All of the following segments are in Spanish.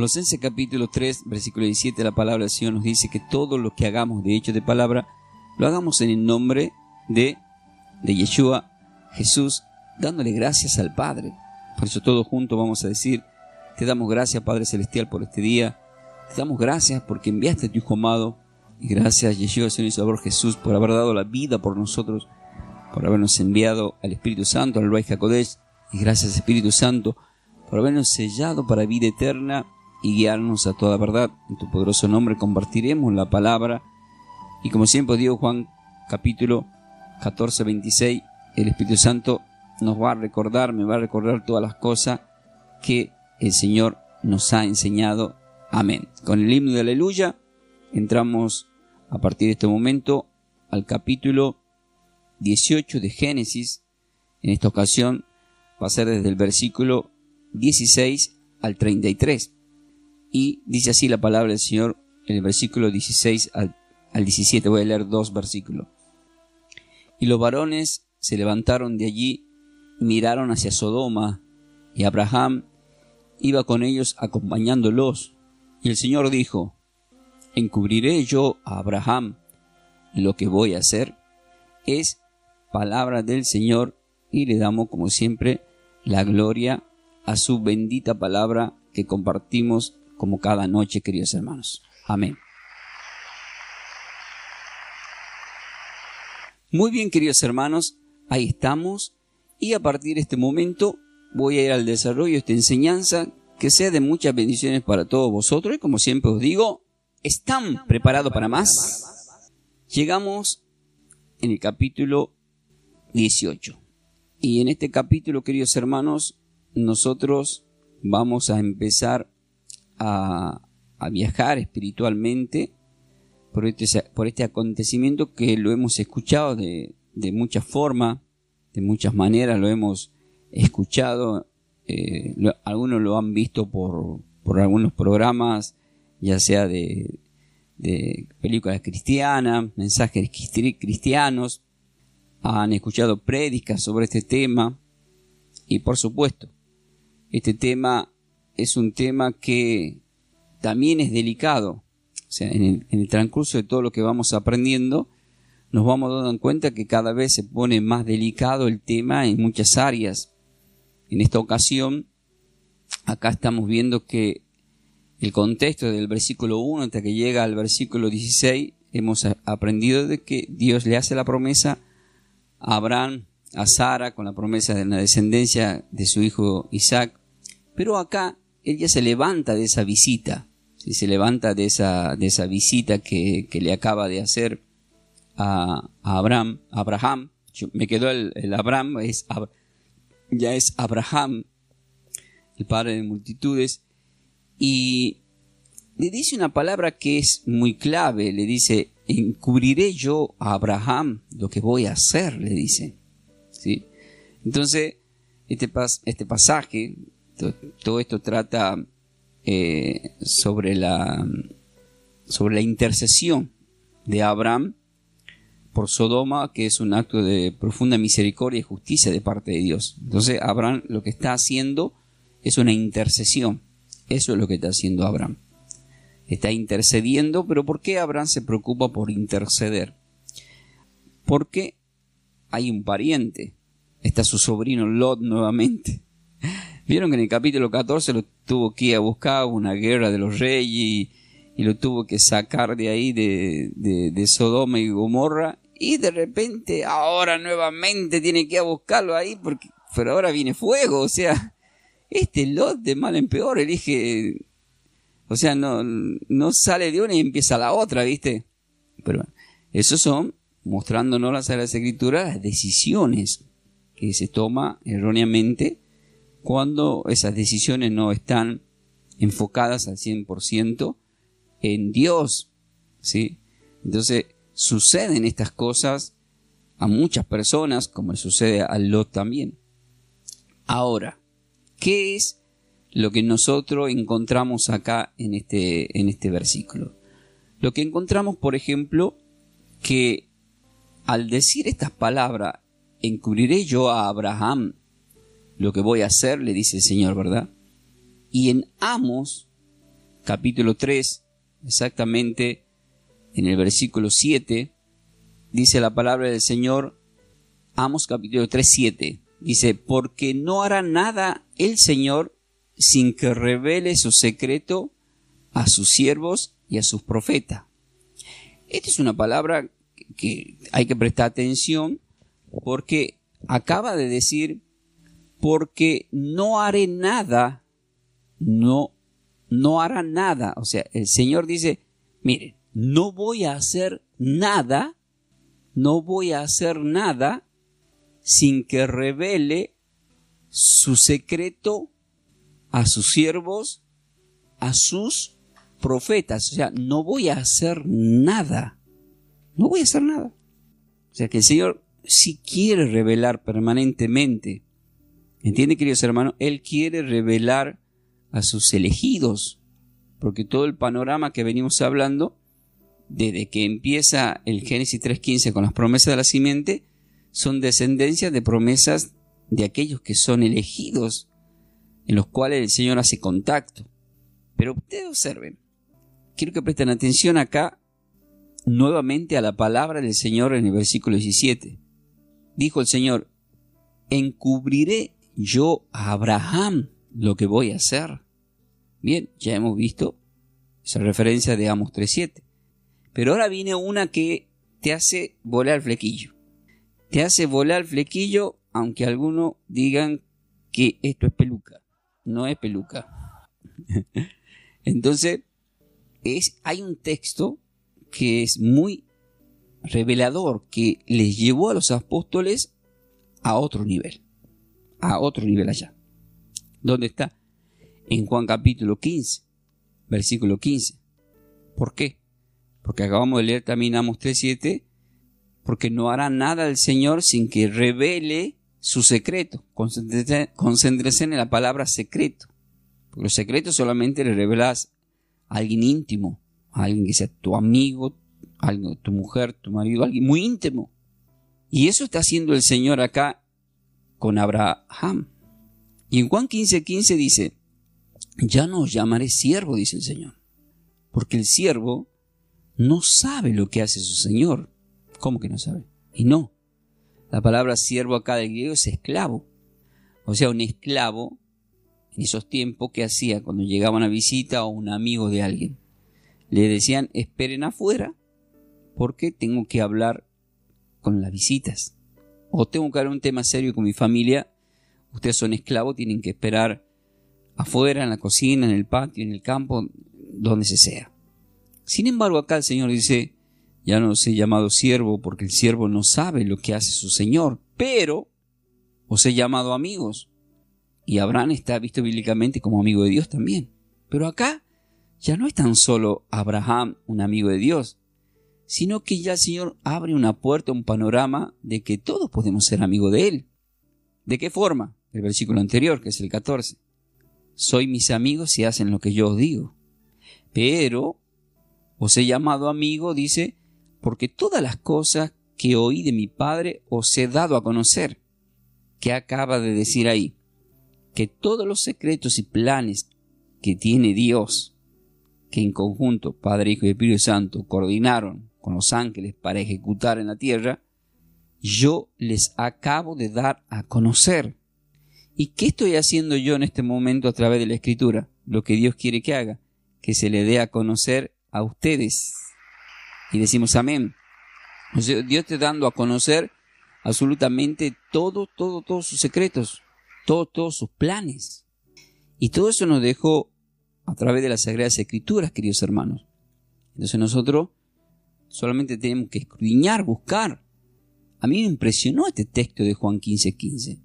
Colosenses capítulo 3, versículo 17, la palabra del Señor nos dice que todo lo que hagamos de hecho de palabra, lo hagamos en el nombre de Yeshua, Jesús, dándole gracias al Padre. Por eso todos juntos vamos a decir: te damos gracias, Padre Celestial, por este día. Te damos gracias porque enviaste a tu Hijo amado. Y gracias, Yeshua, Señor y Salvador Jesús, por haber dado la vida por nosotros, por habernos enviado al Espíritu Santo, al Ruach HaKodesh. Y gracias, Espíritu Santo, por habernos sellado para vida eterna y guiarnos a toda verdad. En tu poderoso nombre compartiremos la palabra. Y como siempre digo, Juan capítulo 14, 26, el Espíritu Santo nos va a recordar, me va a recordar todas las cosas que el Señor nos ha enseñado. Amén. Con el himno de Aleluya entramos a partir de este momento al capítulo 18 de Génesis. En esta ocasión va a ser desde el versículo 16 al 33. Y dice así la palabra del Señor en el versículo 16 al 17. Voy a leer 2 versículos. Y los varones se levantaron de allí y miraron hacia Sodoma, y Abraham iba con ellos acompañándolos. Y el Señor dijo: ¿encubriré yo a Abraham lo que voy a hacer? Es palabra del Señor, y le damos como siempre la gloria a su bendita palabra que compartimos como cada noche, queridos hermanos. Amén. Muy bien, queridos hermanos, ahí estamos, y a partir de este momento voy a ir al desarrollo de esta enseñanza, que sea de muchas bendiciones para todos vosotros. Y como siempre os digo, ¿están preparados para más? Llegamos en el capítulo 18. Y en este capítulo, queridos hermanos, nosotros vamos a empezar a viajar espiritualmente por este acontecimiento que lo hemos escuchado de muchas formas, de muchas maneras lo hemos escuchado. Algunos lo han visto por algunos programas, ya sea de películas cristianas, mensajes cristianos, han escuchado prédicas sobre este tema. Y por supuesto, este tema es un tema que también es delicado. O sea, en el transcurso de todo lo que vamos aprendiendo, nos vamos dando cuenta que cada vez se pone más delicado el tema en muchas áreas. En esta ocasión, acá estamos viendo que el contexto del versículo 1 hasta que llega al versículo 16, hemos aprendido de que Dios le hace la promesa a Abraham, a Sara, con la promesa de la descendencia de su hijo Isaac. Pero acá él ya se levanta de esa visita, ¿sí? Se levanta de esa visita que le acaba de hacer a Abraham. Me quedó el Abraham, ya es Abraham, el padre de multitudes, y le dice una palabra que es muy clave. Le dice: encubriré yo a Abraham lo que voy a hacer, le dice. ¿Sí? Entonces, este pasaje, todo esto trata sobre la intercesión de Abraham por Sodoma, que es un acto de profunda misericordia y justicia de parte de Dios. Entonces, Abraham lo que está haciendo es una intercesión. Eso es lo que está haciendo Abraham. Está intercediendo. ¿Pero por qué Abraham se preocupa por interceder? Porque hay un pariente. Está su sobrino Lot nuevamente. Vieron que en el capítulo 14 lo tuvo que ir a buscar una guerra de los reyes y lo tuvo que sacar de ahí de Sodoma y Gomorra, y de repente ahora nuevamente tiene que ir a buscarlo ahí, pero ahora viene fuego. O sea, este Lot de mal en peor elige, o sea, no sale de una y empieza la otra, ¿viste? Pero esos son, mostrándonos las Sagradas Escrituras, las decisiones que se toman erróneamente cuando esas decisiones no están enfocadas al 100% en Dios, ¿sí? Entonces suceden estas cosas a muchas personas, como le sucede a Lot también. Ahora, ¿qué es lo que nosotros encontramos acá en este versículo? Lo que encontramos, por ejemplo, que al decir estas palabras, encubriré yo a Abraham lo que voy a hacer, le dice el Señor, ¿verdad? Y en Amos, capítulo 3, exactamente en el versículo 7, dice la palabra del Señor, Amos capítulo 3, 7, dice, porque no hará nada el Señor sin que revele su secreto a sus siervos y a sus profetas. Esta es una palabra que hay que prestar atención porque acaba de decir, porque no haré nada, no hará nada. O sea, el Señor dice, miren, no voy a hacer nada sin que revele su secreto a sus siervos, a sus profetas. O sea, no voy a hacer nada. O sea, que el Señor sí quiere revelar permanentemente. ¿Entiende, queridos hermanos? Él quiere revelar a sus elegidos, porque todo el panorama que venimos hablando, desde que empieza el Génesis 3.15 con las promesas de la simiente, son descendencias de promesas de aquellos que son elegidos, en los cuales el Señor hace contacto. Pero ustedes observen, quiero que presten atención acá nuevamente a la palabra del Señor en el versículo 17. Dijo el Señor, encubriré yo a Abraham lo que voy a hacer. Bien, ya hemos visto esa referencia de Amos 3.7. Pero ahora viene una que te hace volar el flequillo. Te hace volar el flequillo, aunque algunos digan que esto es peluca. No es peluca. Entonces, hay un texto que es muy revelador, que les llevó a los apóstoles a otro nivel allá. ¿Dónde está? En Juan capítulo 15, versículo 15. ¿Por qué? Porque acabamos de leer también Amos 3.7, porque no hará nada el Señor sin que revele su secreto. Concéntrense en la palabra secreto, porque los secretos solamente le revelas a alguien íntimo, a alguien que sea tu amigo, tu mujer, tu marido, alguien muy íntimo. Y eso está haciendo el Señor acá con Abraham. Y en Juan 15:15 dice, ya no os llamaré siervo, dice el Señor, porque el siervo no sabe lo que hace su Señor. ¿Cómo que no sabe? Y no, la palabra siervo acá del griego es esclavo. O sea, un esclavo en esos tiempos, ¿qué hacía cuando llegaba una visita o un amigo de alguien? Le decían, esperen afuera porque tengo que hablar con las visitas. O tengo que hablar un tema serio con mi familia. Ustedes son esclavos, tienen que esperar afuera, en la cocina, en el patio, en el campo, donde se sea. Sin embargo, acá el Señor dice, ya no os he llamado siervo porque el siervo no sabe lo que hace su Señor, pero os he llamado amigos. Y Abraham está visto bíblicamente como amigo de Dios también. Pero acá ya no es tan solo Abraham un amigo de Dios, sino que ya el Señor abre una puerta, un panorama de que todos podemos ser amigos de Él. ¿De qué forma? El versículo anterior, que es el 14. Soy mis amigos si hacen lo que yo os digo. Pero os he llamado amigo, dice, porque todas las cosas que oí de mi Padre os he dado a conocer. ¿Qué acaba de decir ahí? Que todos los secretos y planes que tiene Dios, que en conjunto Padre, Hijo y Espíritu Santo coordinaron con los ángeles para ejecutar en la tierra, yo les acabo de dar a conocer. ¿Y qué estoy haciendo yo en este momento a través de la Escritura? Lo que Dios quiere que haga, que se le dé a conocer a ustedes. Y decimos amén. O sea, Dios te dando a conocer absolutamente todos sus secretos, todos sus planes. Y todo eso nos dejó a través de las Sagradas Escrituras, queridos hermanos. Entonces nosotros solamente tenemos que escudriñar, buscar. A mí me impresionó este texto de Juan 15:15,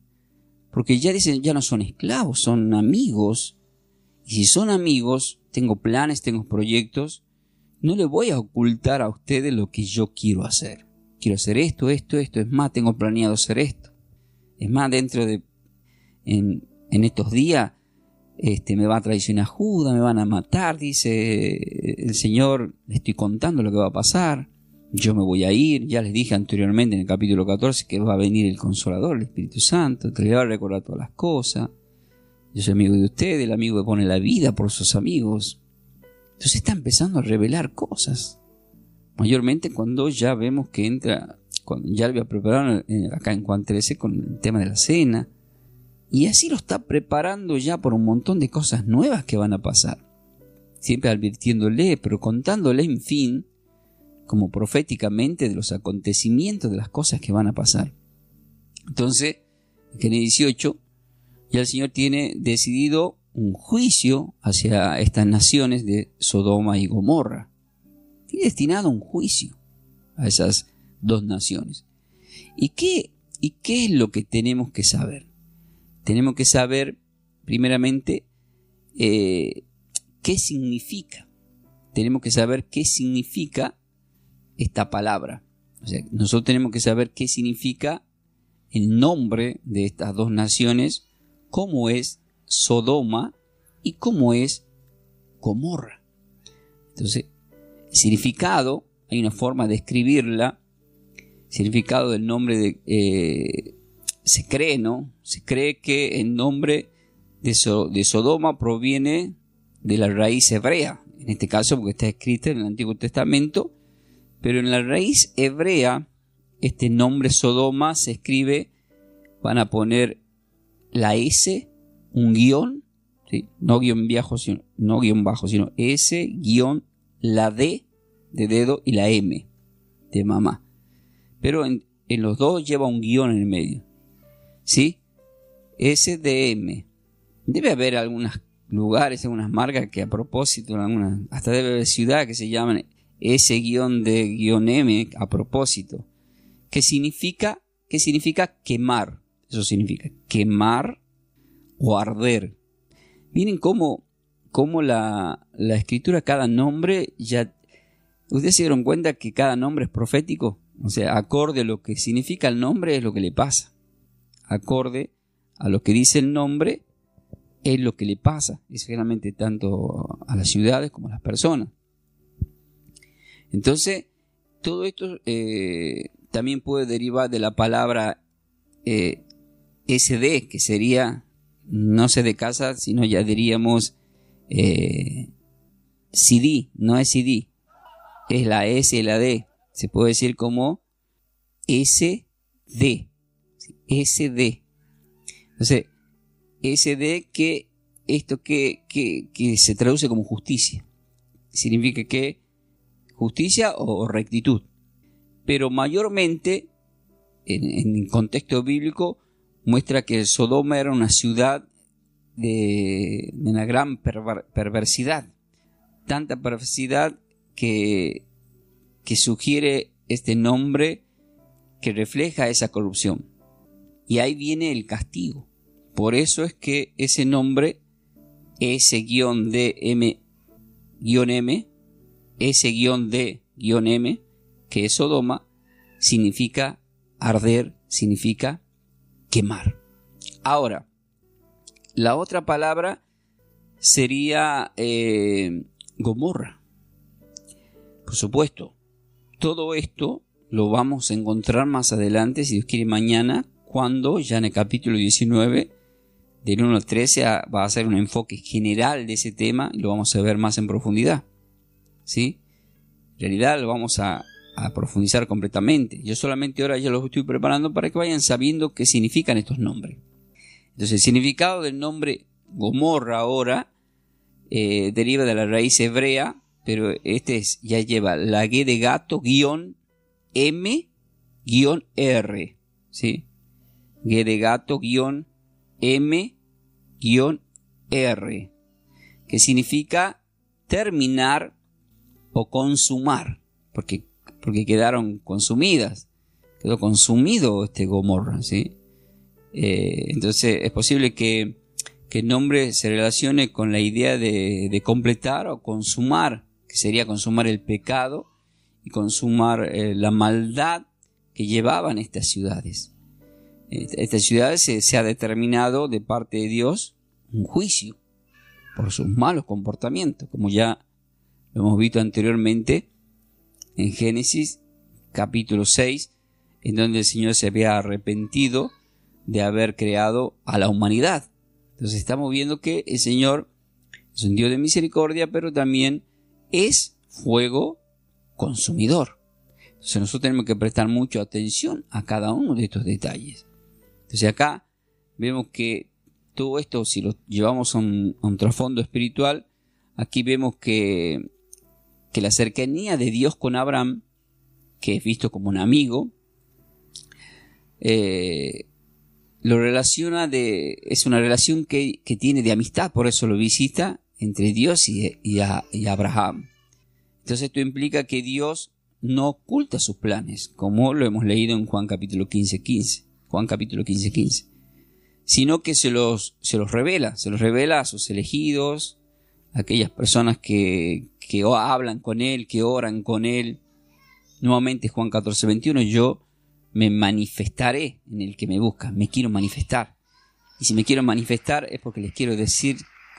porque ya dicen, ya no son esclavos, son amigos. Y si son amigos, tengo planes, tengo proyectos, no les voy a ocultar a ustedes lo que yo quiero hacer. Quiero hacer esto, es más, tengo planeado hacer esto. Es más, en estos días, me va a traicionar Judas, me van a matar, dice el Señor, le estoy contando lo que va a pasar, yo me voy a ir, ya les dije anteriormente en el capítulo 14 que va a venir el Consolador, el Espíritu Santo, que le va a recordar todas las cosas, yo soy amigo de ustedes, el amigo que pone la vida por sus amigos, Entonces está empezando a revelar cosas. Mayormente cuando ya vemos que entra, cuando ya lo había preparado acá en Juan 13 con el tema de la cena. Y así lo está preparando ya por un montón de cosas nuevas que van a pasar. Siempre advirtiéndole, pero contándole en fin, como proféticamente, de los acontecimientos, de las cosas que van a pasar. Entonces, en Génesis 18, ya el Señor tiene decidido un juicio hacia estas naciones de Sodoma y Gomorra. Tiene destinado un juicio a esas dos naciones. ¿Y qué es lo que tenemos que saber? Tenemos que saber, primeramente, qué significa. Tenemos que saber qué significa esta palabra. O sea, nosotros tenemos que saber qué significa el nombre de estas dos naciones, cómo es Sodoma y cómo es Gomorra. Entonces, el significado, hay una forma de escribirla. El significado del nombre se cree, ¿no? Se cree que el nombre de Sodoma proviene de la raíz hebrea, en este caso porque está escrita en el Antiguo Testamento, pero en la raíz hebrea este nombre Sodoma se escribe, van a poner la S, un guión, ¿sí? No guión bajo, sino S, guión, la D de dedo y la M de mamá. Pero en los dos lleva un guión en el medio, ¿sí? SDM. Debe haber algunos lugares, algunas marcas que a propósito, hasta debe haber ciudades que se llaman S-D-M a propósito. ¿Qué significa quemar? Eso significa quemar o arder. Miren cómo la escritura, cada nombre, ya ustedes se dieron cuenta que cada nombre es profético. O sea, acorde a lo que significa el nombre es lo que le pasa. Acorde a lo que dice el nombre es lo que le pasa. Es generalmente tanto a las ciudades como a las personas. Entonces, todo esto también puede derivar de la palabra SD, que sería no sé de casa, sino ya diríamos CD, no es CD, es la S y la D. Se puede decir como SD. SD. Entonces, SD que esto que se traduce como justicia. Significa que justicia o rectitud. Pero mayormente, en el contexto bíblico, muestra que Sodoma era una ciudad de una gran perversidad. Tanta perversidad que sugiere este nombre que refleja esa corrupción. Y ahí viene el castigo. Por eso es que ese nombre, S-D-M, S-D-M, que es Sodoma, significa arder, significa quemar. Ahora, la otra palabra sería Gomorra. Por supuesto, todo esto lo vamos a encontrar más adelante, si Dios quiere, mañana, cuando ya en el capítulo 19, del 1 al 13, va a hacer un enfoque general de ese tema y lo vamos a ver más en profundidad. ¿Sí? En realidad lo vamos a profundizar completamente. Yo solamente ahora ya los estoy preparando para que vayan sabiendo qué significan estos nombres. Entonces, el significado del nombre Gomorra ahora deriva de la raíz hebrea, pero ya lleva la G de gato guión M guión R, ¿sí? G de gato guión M guión R, que significa terminar o consumar, porque quedaron consumidas, quedó consumido Gomorra, ¿sí? Entonces es posible que el nombre se relacione con la idea de completar o consumar, que sería consumar el pecado y consumar la maldad que llevaban estas ciudades. Estas ciudades se ha determinado de parte de Dios un juicio por sus malos comportamientos, como ya lo hemos visto anteriormente en Génesis capítulo 6, en donde el Señor se había arrepentido de haber creado a la humanidad. Entonces estamos viendo que el Señor es un Dios de misericordia, pero también es fuego consumidor. Entonces nosotros tenemos que prestar mucha atención a cada uno de estos detalles. Entonces acá vemos que todo esto, si lo llevamos a un trasfondo espiritual, aquí vemos que la cercanía de Dios con Abraham, que es visto como un amigo, lo relaciona es una relación que tiene de amistad, por eso lo visita entre Dios y Abraham. Entonces esto implica que Dios no oculta sus planes, como lo hemos leído en Juan capítulo 15:15. Juan capítulo 15:15. Sino que se los revela a sus elegidos, a aquellas personas que hablan con Él, que oran con Él. Nuevamente Juan 14:21, yo me manifestaré en el que me busca, me quiero manifestar. Y si me quiero manifestar es porque les quiero decir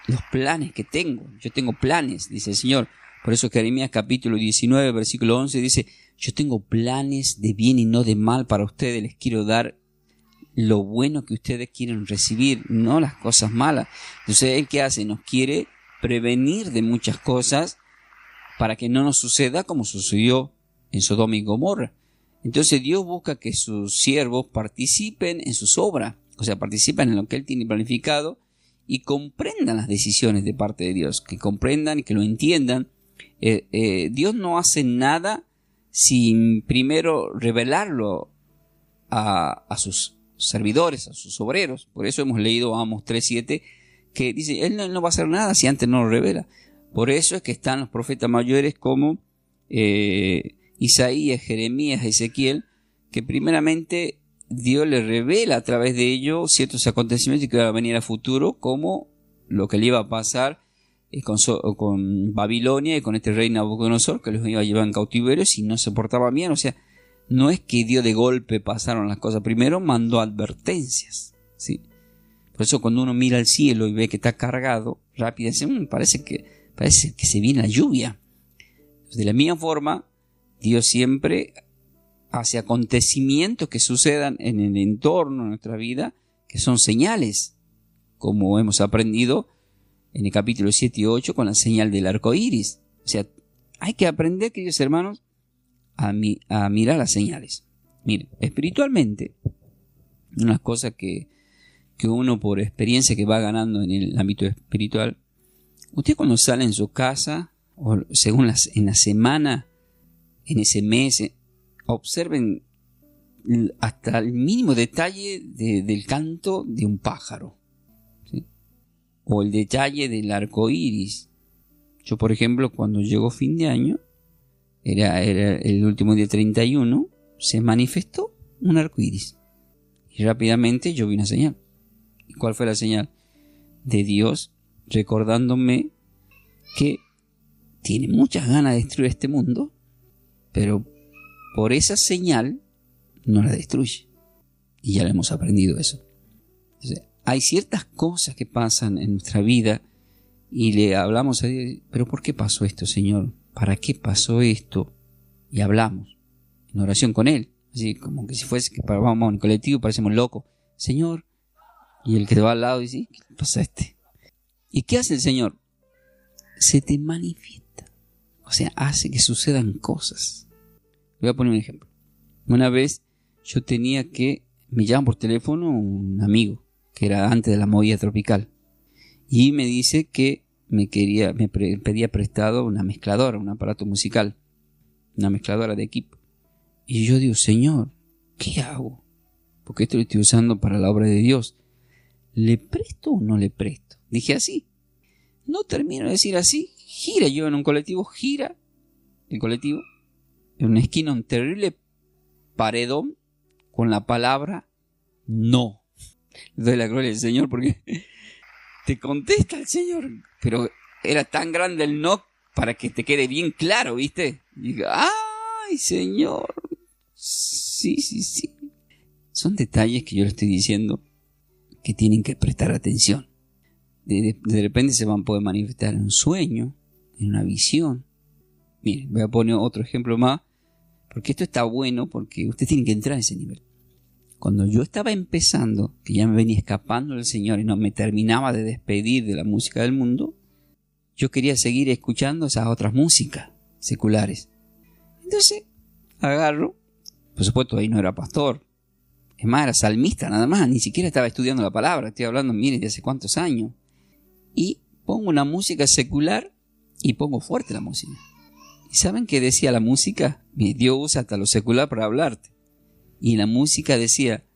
los planes que tengo. Yo tengo planes, dice el Señor. Por eso Jeremías capítulo 19, versículo 11 dice, yo tengo planes de bien y no de mal para ustedes, les quiero dar lo bueno que ustedes quieren recibir, no las cosas malas. Entonces, ¿Él qué hace? Nos quiere prevenir de muchas cosas para que no nos suceda como sucedió en Sodoma y Gomorra. Entonces, Dios busca que sus siervos participen en sus obras, o sea, participen en lo que Él tiene planificado y comprendan las decisiones de parte de Dios, que comprendan y que lo entiendan. Dios no hace nada sin primero revelarlo a sus servidores, a sus obreros. Por eso hemos leído Amos 3:7 que dice, Él no va a hacer nada si antes no lo revela. Por eso es que están los profetas mayores como Isaías, Jeremías, Ezequiel, que primeramente Dios le revela a través de ellos ciertos acontecimientos que van a venir a futuro, como lo que le iba a pasar con Babilonia y con este rey Nabucodonosor, que los iba a llevar en cautiverio si no se portaban bien. O sea, no es que Dios de golpe pasaron las cosas. Primero mandó advertencias, ¿sí? Por eso cuando uno mira al cielo y ve que está cargado, rápidamente parece que se viene la lluvia. De la misma forma, Dios siempre hace acontecimientos que sucedan en el entorno de nuestra vida, que son señales, como hemos aprendido en el capítulo 7 y 8 con la señal del arco iris. O sea, hay que aprender, queridos hermanos, a mirar las señales. Miren, espiritualmente, una cosa que uno por experiencia que va ganando en el ámbito espiritual, usted cuando sale en su casa, o según en la semana, en ese mes, observen hasta el mínimo detalle del canto de un pájaro, ¿sí? O el detalle del arco iris. Yo, por ejemplo, cuando llegó fin de año, era el último día 31, se manifestó un arco iris. Y rápidamente yo vi una señal. ¿Y cuál fue la señal? De Dios recordándome que tiene muchas ganas de destruir este mundo, pero por esa señal no la destruye. Y ya lo hemos aprendido eso. Entonces, hay ciertas cosas que pasan en nuestra vida y le hablamos a Dios, pero ¿por qué pasó esto, Señor? ¿Para qué pasó esto? Y hablamos en oración con Él. Así como que si fuese que vamos en colectivo parecemos locos. Señor, y el que te va al lado dice, ¿qué pasa ¿Y qué hace el Señor? Se te manifiesta. O sea, hace que sucedan cosas. Voy a poner un ejemplo. Una vez yo me llaman por teléfono un amigo, que era antes de la movida tropical, y me dice que me pedía prestado una mezcladora, un aparato musical, una mezcladora de equipo. Y yo digo, Señor, ¿qué hago? Porque esto lo estoy usando para la obra de Dios. ¿Le presto o no le presto? Dije así. No termino de decir así. Gira yo en un colectivo, gira el colectivo en una esquina, un terrible paredón con la palabra no. Le doy la gloria al Señor porque te contesta el Señor, pero era tan grande el no para que te quede bien claro, ¿viste? Y digo, ¡ay, Señor! Sí. Son detalles que yo le estoy diciendo que tienen que prestar atención. De repente se van a poder manifestar en un sueño, en una visión. Miren, voy a poner otro ejemplo más, porque esto está bueno, porque usted tiene que entrar a ese nivel. Cuando yo estaba empezando, que ya me venía escapando del Señor y no me terminaba de despedir de la música del mundo, yo quería seguir escuchando esas otras músicas seculares. Entonces, agarro, por supuesto ahí no era pastor, es más, era salmista nada más, ni siquiera estaba estudiando la palabra, estoy hablando, miren, de hace cuántos años. Y pongo una música secular y pongo fuerte la música. ¿Y saben qué decía la música? Dios usa hasta lo secular para hablarte. Y la música decía,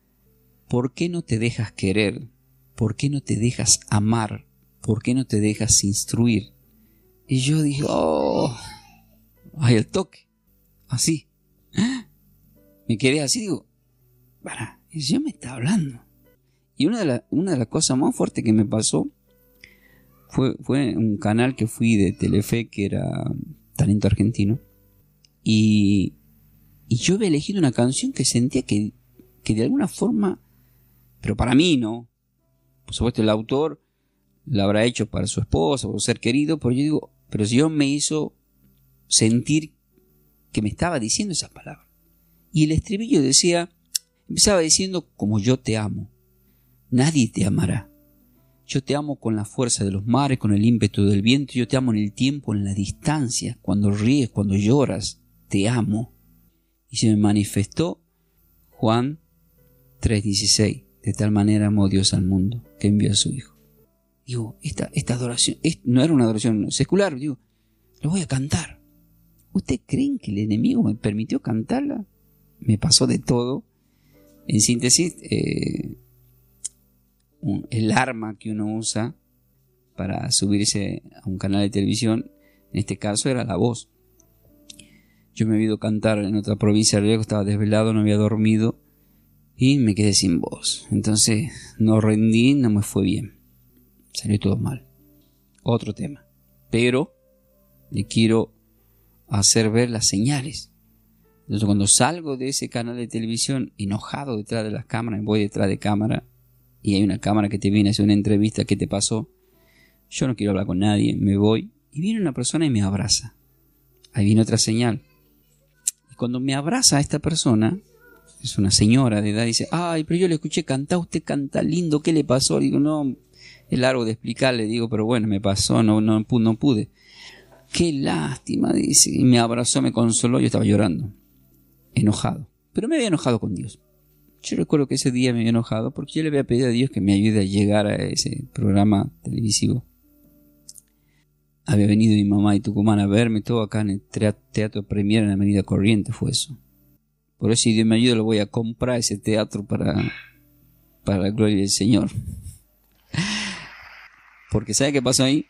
¿por qué no te dejas querer? ¿Por qué no te dejas amar? ¿Por qué no te dejas instruir? Y yo dije, oh, ay, el toque, así. Me quedé así, digo, para, Dios me está hablando. Y una de las cosas más fuertes que me pasó fue un canal que fui de Telefe, que era Talento Argentino. Y yo había elegido una canción que sentía que de alguna forma, pero para mí no. Por supuesto el autor la habrá hecho para su esposa, por ser querido, pero yo digo, pero Dios me hizo sentir que me estaba diciendo esas palabras. Y el estribillo empezaba diciendo, como yo te amo, nadie te amará. Yo te amo con la fuerza de los mares, con el ímpetu del viento. Yo te amo en el tiempo, en la distancia, cuando ríes, cuando lloras. Te amo. Y se me manifestó Juan 3:16. De tal manera amó Dios al mundo, que envió a su Hijo. Digo, esta adoración, no era una adoración secular. Digo, lo voy a cantar. ¿Ustedes creen que el enemigo me permitió cantarla? Me pasó de todo. En síntesis, el arma que uno usa para subirse a un canal de televisión, en este caso era la voz. Yo me había ido a cantar en otra provincia de Riego, estaba desvelado, no había dormido y me quedé sin voz. Entonces no rendí, no me fue bien, salió todo mal. Otro tema, pero le quiero hacer ver las señales. Entonces cuando salgo de ese canal de televisión enojado detrás de las cámaras, voy detrás de cámara y hay una cámara que te viene a hacer una entrevista, ¿qué te pasó? Yo no quiero hablar con nadie, me voy y viene una persona y me abraza. Ahí viene otra señal. Y cuando me abraza esta persona, es una señora de edad, dice, ay, pero yo le escuché cantar, usted canta lindo, ¿qué le pasó? Digo, no, es largo de explicarle, digo, pero bueno, me pasó, no pude. Qué lástima, dice, y me abrazó, me consoló, yo estaba llorando, enojado, pero me había enojado con Dios. Yo recuerdo que ese día me había enojado porque yo le había pedido a Dios que me ayude a llegar a ese programa televisivo. Había venido mi mamá de Tucumán a verme, todo acá en el Teatro Premier en la Avenida Corrientes fue eso. Por eso si Dios me ayuda lo voy a comprar ese teatro para la gloria del Señor. Porque ¿sabe qué pasó ahí?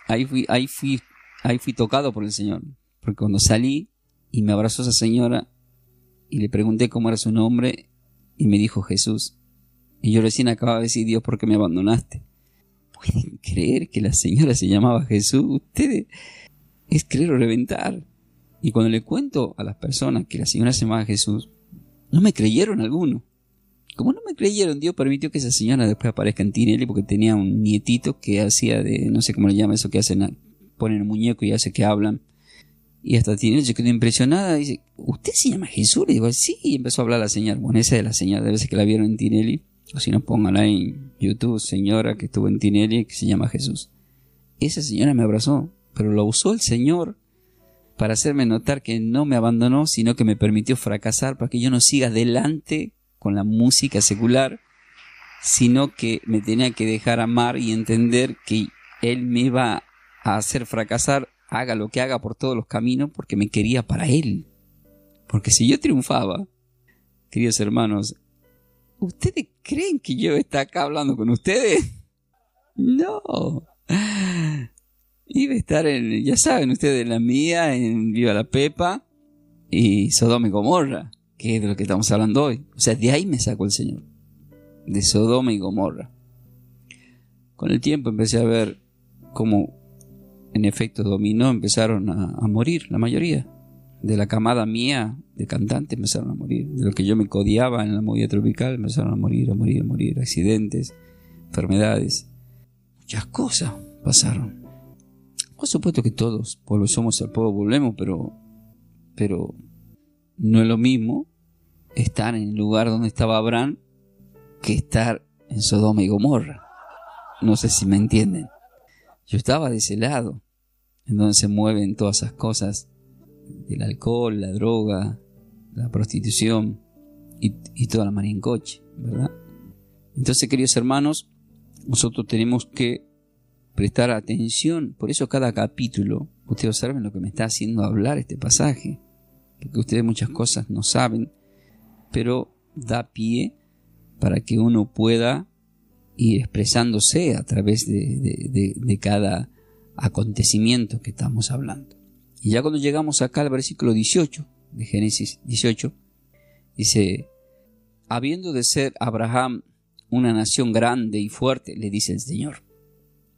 Ahí fui tocado por el Señor. Porque cuando salí y me abrazó esa señora y le pregunté cómo era su nombre y me dijo Jesús. Y yo recién acababa de decir, Dios, ¿por qué me abandonaste? ¿Pueden creer que la señora se llamaba Jesús? Ustedes, es creer o reventar. Y cuando le cuento a las personas que la señora se llamaba Jesús, no me creyeron algunos. Como no me creyeron, Dios permitió que esa señora después aparezca en Tinelli porque tenía un nietito que hacía de, no sé cómo le llama eso que hacen, ponen un muñeco y hace que hablan. Y hasta Tinelli se quedó impresionada. Dice, ¿usted se llama Jesús? Le digo, sí. Y empezó a hablar la señora. Bueno, esa es la señora. Debe ser que la vieron en Tinelli. O si no, pónganla en YouTube, señora que estuvo en Tinelli, que se llama Jesús. Esa señora me abrazó. Pero lo usó el Señor para hacerme notar que no me abandonó, sino que me permitió fracasar para que yo no siga adelante con la música secular, sino que me tenía que dejar amar y entender que Él me iba a hacer fracasar, haga lo que haga por todos los caminos, porque me quería para Él. Porque si yo triunfaba, queridos hermanos, ¿ustedes creen que yo estaba acá hablando con ustedes? No. Iba a estar ya saben ustedes, en la mía, en Viva la Pepa y Sodoma y Gomorra, que es de lo que estamos hablando hoy. O sea, de ahí me sacó el Señor, de Sodoma y Gomorra. Con el tiempo empecé a ver cómo en efecto dominó, empezaron a morir la mayoría. De la camada mía de cantantes empezaron a morir. De lo que yo me codiaba en la movida tropical empezaron a morir. Accidentes, enfermedades, muchas cosas pasaron. Por supuesto que todos somos al polvo volvemos, pero no es lo mismo estar en el lugar donde estaba Abraham que estar en Sodoma y Gomorra. No sé si me entienden. Yo estaba de ese lado. en donde se mueven todas esas cosas del alcohol, la droga, la prostitución y toda la marincoche, ¿verdad? Entonces, queridos hermanos, nosotros tenemos que prestar atención. Por eso cada capítulo, ustedes observen lo que me está haciendo hablar este pasaje, porque ustedes muchas cosas no saben, pero da pie para que uno pueda ir expresándose a través de cada acontecimiento que estamos hablando. Y ya cuando llegamos acá al versículo 18 de Génesis 18, dice: habiendo de ser Abraham una nación grande y fuerte, le dice el Señor,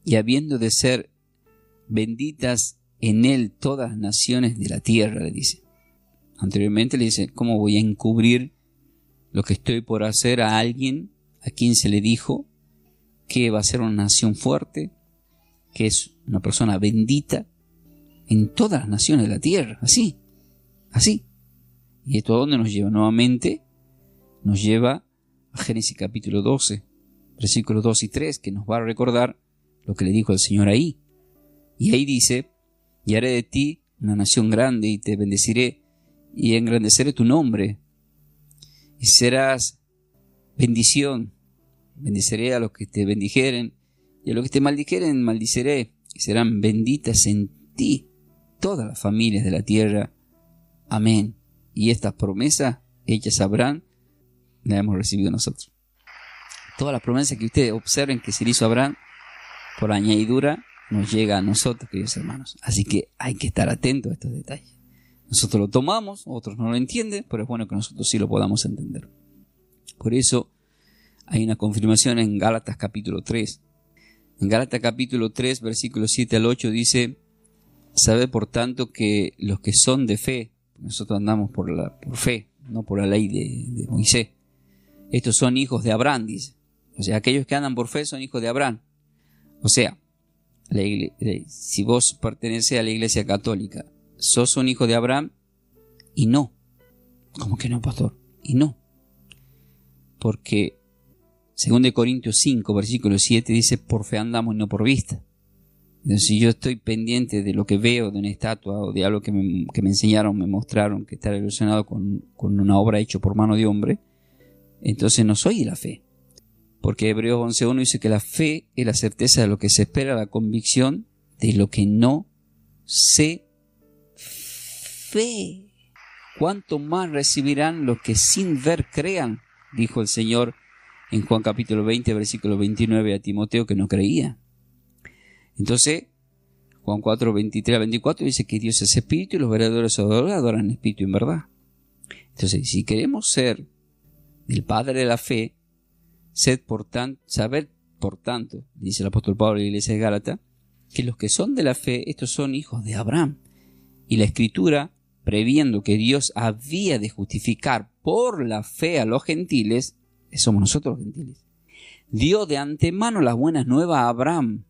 y habiendo de ser benditas en él todas las naciones de la tierra, le dice. Anteriormente le dice: ¿cómo voy a encubrir lo que estoy por hacer a alguien a quien se le dijo que va a ser una nación fuerte, que es una persona bendita en todas las naciones de la tierra? Así. ¿Y esto a dónde nos lleva? Nuevamente nos lleva a Génesis capítulo 12, versículos 2 y 3, que nos va a recordar lo que le dijo el Señor ahí. Y ahí dice: y haré de ti una nación grande, y te bendeciré, y engrandeceré tu nombre, y serás bendición. Bendeciré a los que te bendijeren, y a los que te maldijeren maldiciré, y serán benditas en ti todas las familias de la tierra. Amén. Y estas promesas hechas a Abraham las hemos recibido nosotros. Todas las promesas que ustedes observen que se le hizo a Abraham, por añadidura nos llega a nosotros, queridos hermanos. Así que hay que estar atentos a estos detalles. Nosotros lo tomamos, otros no lo entienden, pero es bueno que nosotros sí lo podamos entender. Por eso hay una confirmación en Gálatas capítulo 3. En Gálatas capítulo 3, versículos 7 al 8 dice: sabed por tanto que los que son de fe, nosotros andamos por fe, no por la ley de Moisés, estos son hijos de Abraham, dice. O sea, aquellos que andan por fe son hijos de Abraham. O sea, si vos perteneces a la iglesia católica, sos un hijo de Abraham. Y no. ¿Cómo que no, pastor? Y no. Porque 2 Corintios 5, versículo 7 dice: por fe andamos y no por vista. Entonces, si yo estoy pendiente de lo que veo de una estatua o de algo que me enseñaron, me mostraron que está relacionado con una obra hecha por mano de hombre, entonces no soy de la fe. Porque Hebreos 11.1 dice que la fe es la certeza de lo que se espera, la convicción de lo que no se ve. ¿Cuánto más recibirán los que sin ver crean? Dijo el Señor en Juan capítulo 20, versículo 29 a Timoteo, que no creía. Entonces, Juan 4, 23 a 24 dice que Dios es espíritu y los verdaderos adoradores adoran en espíritu y en verdad. Entonces, si queremos ser del Padre de la fe, saber por tanto, dice el apóstol Pablo en la iglesia de Gálatas, que los que son de la fe, estos son hijos de Abraham. Y la Escritura, previendo que Dios había de justificar por la fe a los gentiles, somos nosotros los gentiles, dio de antemano las buenas nuevas a Abraham,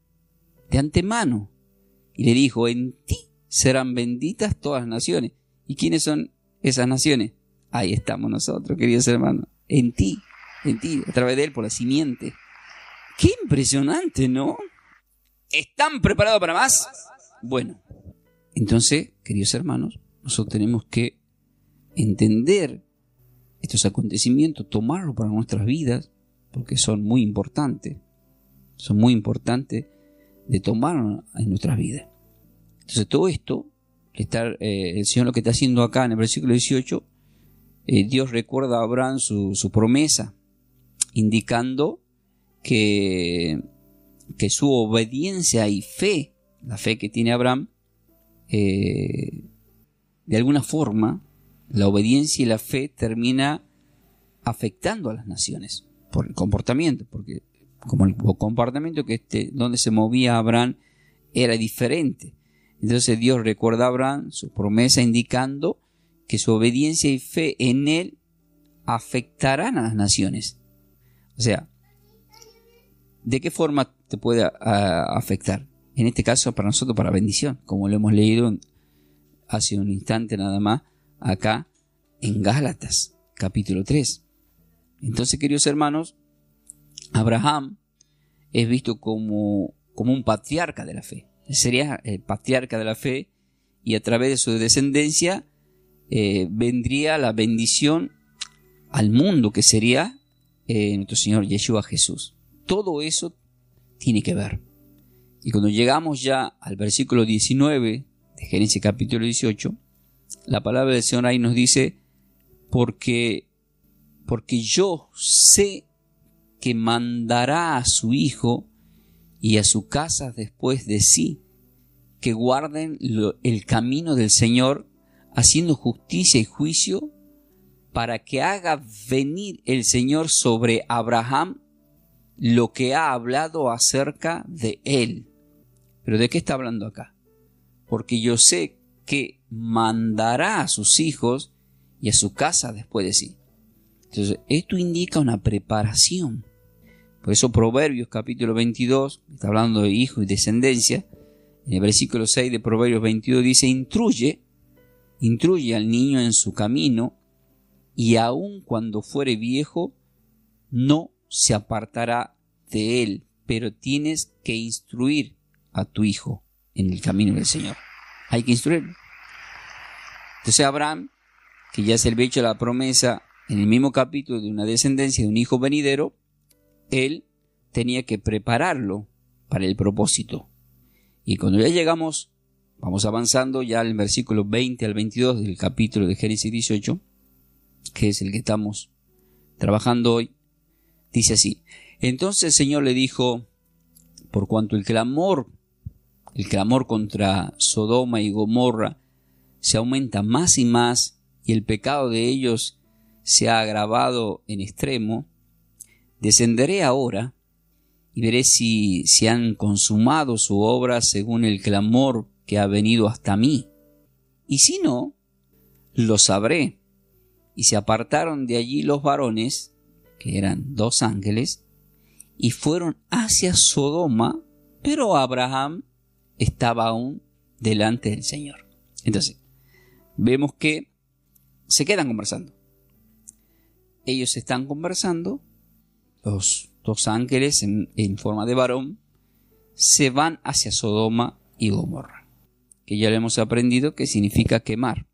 de antemano, y le dijo: en ti serán benditas todas las naciones. ¿Y quiénes son esas naciones? Ahí estamos nosotros, queridos hermanos, en ti, a través de él, por la simiente. ¡Qué impresionante!, ¿no? ¿Están preparados para más? Bueno, entonces, queridos hermanos, nosotros tenemos que entender estos acontecimientos, tomarlos para nuestras vidas, porque son muy importantes de tomar en nuestras vidas. Entonces, todo esto, el Señor lo que está haciendo acá en el versículo 18, Dios recuerda a Abraham su promesa, indicando que su obediencia y fe, la fe que tiene Abraham, de alguna forma, la obediencia y la fe termina afectando a las naciones por el comportamiento, porque como el comportamiento donde se movía Abraham era diferente. Entonces Dios recuerda a Abraham su promesa, indicando que su obediencia y fe en él afectarán a las naciones. O sea, ¿de qué forma te puede afectar? En este caso, para nosotros, para bendición, como lo hemos leído hace un instante nada más, acá en Gálatas, capítulo 3. Entonces, queridos hermanos, Abraham es visto como un patriarca de la fe. sería el patriarca de la fe, y a través de su descendencia vendría la bendición al mundo, que sería nuestro Señor Yeshua Jesús. Todo eso tiene que ver. Y cuando llegamos ya al versículo 19 de Génesis capítulo 18, la palabra del Señor ahí nos dice, porque yo sé que mandará a su hijo y a su casa después de sí, que guarden el camino del Señor, haciendo justicia y juicio, para que haga venir el Señor sobre Abraham lo que ha hablado acerca de él. ¿Pero de qué está hablando acá? Porque yo sé que mandará a sus hijos y a su casa después de sí. Entonces, esto indica una preparación. Por eso Proverbios capítulo 22, está hablando de hijo y descendencia. En el versículo 6 de Proverbios 22 dice, instruye al niño en su camino, y aun cuando fuere viejo, no se apartará de él. Pero tienes que instruir a tu hijo en el camino del Señor. Hay que instruirlo. Entonces Abraham, que ya se le había hecho la promesa en el mismo capítulo de una descendencia de un hijo venidero, él tenía que prepararlo para el propósito. Y cuando ya llegamos, vamos avanzando ya al versículo 20 al 22 del capítulo de Génesis 18, que es el que estamos trabajando hoy, dice así: entonces el Señor le dijo, por cuanto el clamor contra Sodoma y Gomorra se aumenta más y más, y el pecado de ellos se ha agravado en extremo, descenderé ahora y veré si han consumado su obra según el clamor que ha venido hasta mí. Y si no, lo sabré. Y se apartaron de allí los varones, que eran 2 ángeles, y fueron hacia Sodoma, pero Abraham estaba aún delante del Señor. Entonces, vemos que se quedan conversando. Ellos están conversando, los 2 ángeles en forma de varón se van hacia Sodoma y Gomorra, que ya lo hemos aprendido que significa quemar.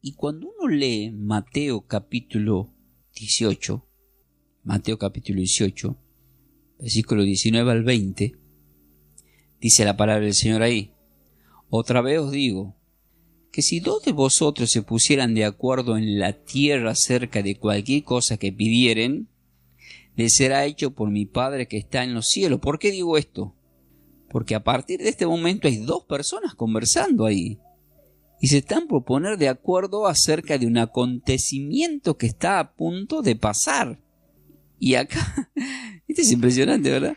Y cuando uno lee Mateo capítulo 18, versículo 19 al 20, dice la palabra del Señor ahí: otra vez os digo, que si 2 de vosotros se pusieran de acuerdo en la tierra acerca de cualquier cosa que pidieren, les será hecho por mi Padre que está en los cielos. ¿Por qué digo esto? Porque a partir de este momento hay 2 personas conversando ahí, y se están por poner de acuerdo acerca de un acontecimiento que está a punto de pasar. Y acá, esto es impresionante, ¿verdad?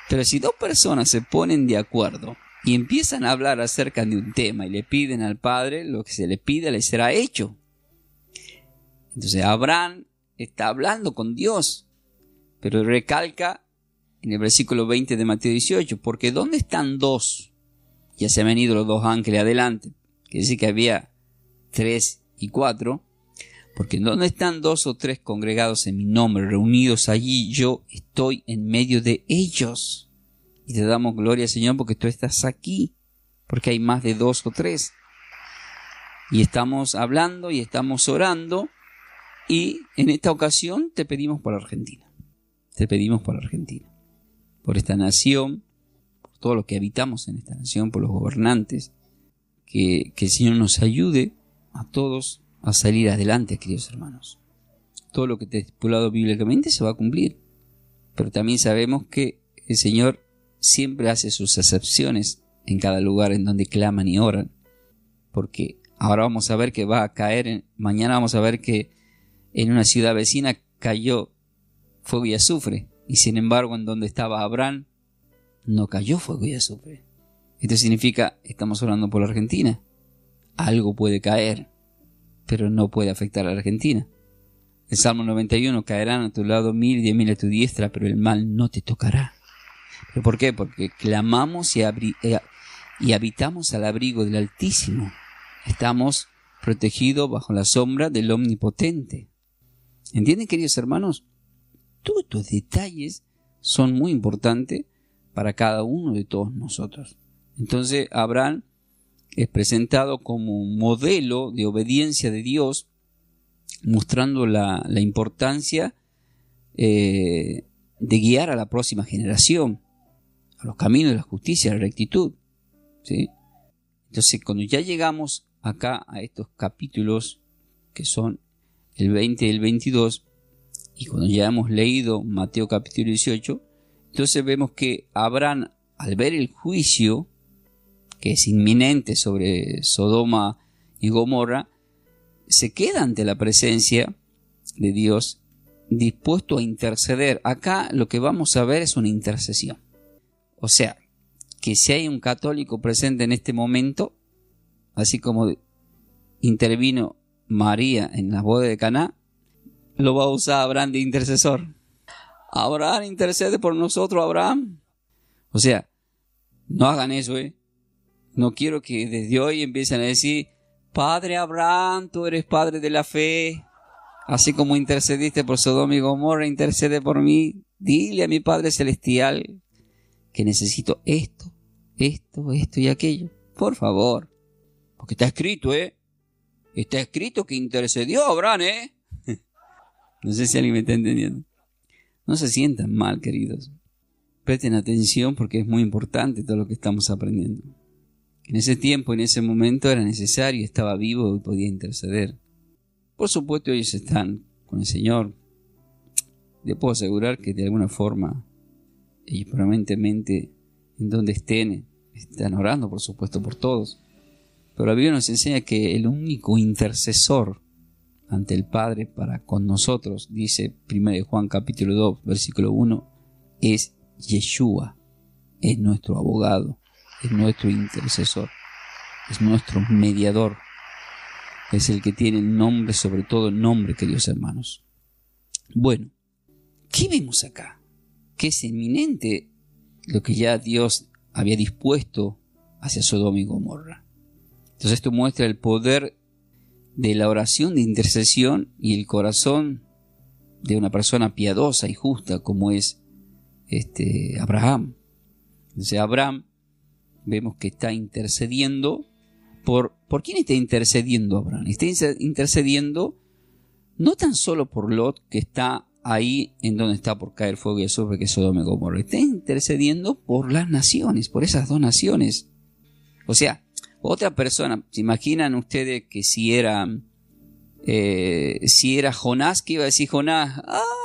Pero si 2 personas se ponen de acuerdo y empiezan a hablar acerca de un tema y le piden al Padre, lo que se le pide le será hecho. Entonces Abraham está hablando con Dios, pero recalca en el versículo 20 de Mateo 18, porque ¿dónde están 2? Ya se han venido los 2 ángeles adelante, quiere decir que había 3 y 4, porque ¿dónde están 2 o 3 congregados en mi nombre, reunidos allí, yo estoy en medio de ellos? Y te damos gloria, Señor, porque tú estás aquí, porque hay más de 2 o 3. Y estamos hablando y estamos orando, y en esta ocasión te pedimos por Argentina. Te pedimos por Argentina, por esta nación, por todos los que habitamos en esta nación, por los gobernantes, que el Señor nos ayude a todos a salir adelante, queridos hermanos. Todo lo que te he estipulado bíblicamente se va a cumplir, pero también sabemos que el Señor siempre hace sus excepciones en cada lugar en donde claman y oran, porque ahora vamos a ver que va a caer, mañana vamos a ver que en una ciudad vecina cayó fuego y azufre, y sin embargo en donde estaba Abraham no cayó fuego y azufre. Esto significa, estamos orando por la Argentina, algo puede caer, pero no puede afectar a la Argentina. El Salmo 91, caerán a tu lado 1000 y 10.000 a tu diestra, pero el mal no te tocará. ¿Pero por qué? Porque clamamos y habitamos al abrigo del Altísimo. Estamos protegidos bajo la sombra del Omnipotente. ¿Entienden, queridos hermanos? Todos estos detalles son muy importantes para cada uno de todos nosotros. Entonces Abraham es presentado como un modelo de obediencia de Dios, mostrando la importancia de guiar a la próxima generación a los caminos de la justicia y la rectitud, ¿sí? Entonces, cuando ya llegamos acá a estos capítulos, que son el 20 y el 22, y cuando ya hemos leído Mateo capítulo 18, entonces vemos que Abraham, al ver el juicio que es inminente sobre Sodoma y Gomorra, se queda ante la presencia de Dios, dispuesto a interceder. Acá lo que vamos a ver es una intercesión. O sea, que si hay un católico presente en este momento, así como intervino María en la boda de Caná, lo va a usar Abraham de intercesor. Abraham intercede por nosotros, Abraham. O sea, no hagan eso, No quiero que desde hoy empiecen a decir, Padre Abraham, tú eres padre de la fe. Así como intercediste por Sodoma y Gomorra, intercede por mí. Dile a mi Padre Celestial que necesito esto y aquello. Por favor. Porque está escrito, Está escrito que intercedió Abraham, No sé si alguien me está entendiendo. No se sientan mal, queridos. Presten atención porque es muy importante todo lo que estamos aprendiendo. En ese tiempo, en ese momento era necesario, estaba vivo y podía interceder. Por supuesto ellos están con el Señor. Les puedo asegurar que de alguna forma ellos permanentemente, en donde estén orando, por supuesto, por todos. Pero la Biblia nos enseña que el único intercesor ante el Padre para con nosotros, dice 1 Juan capítulo 2, versículo 1, es Yeshua, es nuestro abogado, es nuestro intercesor, es nuestro mediador, es el que tiene el nombre sobre todo el nombre, queridos hermanos. Bueno, ¿qué vemos acá? Que es inminente lo que ya Dios había dispuesto hacia Sodoma y Gomorra. Entonces esto muestra el poder de la oración de intercesión y el corazón de una persona piadosa y justa como es Abraham. Entonces Abraham vemos que está intercediendo ¿por quién está intercediendo Abraham? Está intercediendo no tan solo por Lot, que está ahí en donde está por caer fuego y azufre, que es Sodoma y Gomorra. Está intercediendo por las naciones, por esas dos naciones. O sea, otra persona, ¿se imaginan ustedes que si era Jonás, qué iba a decir Jonás?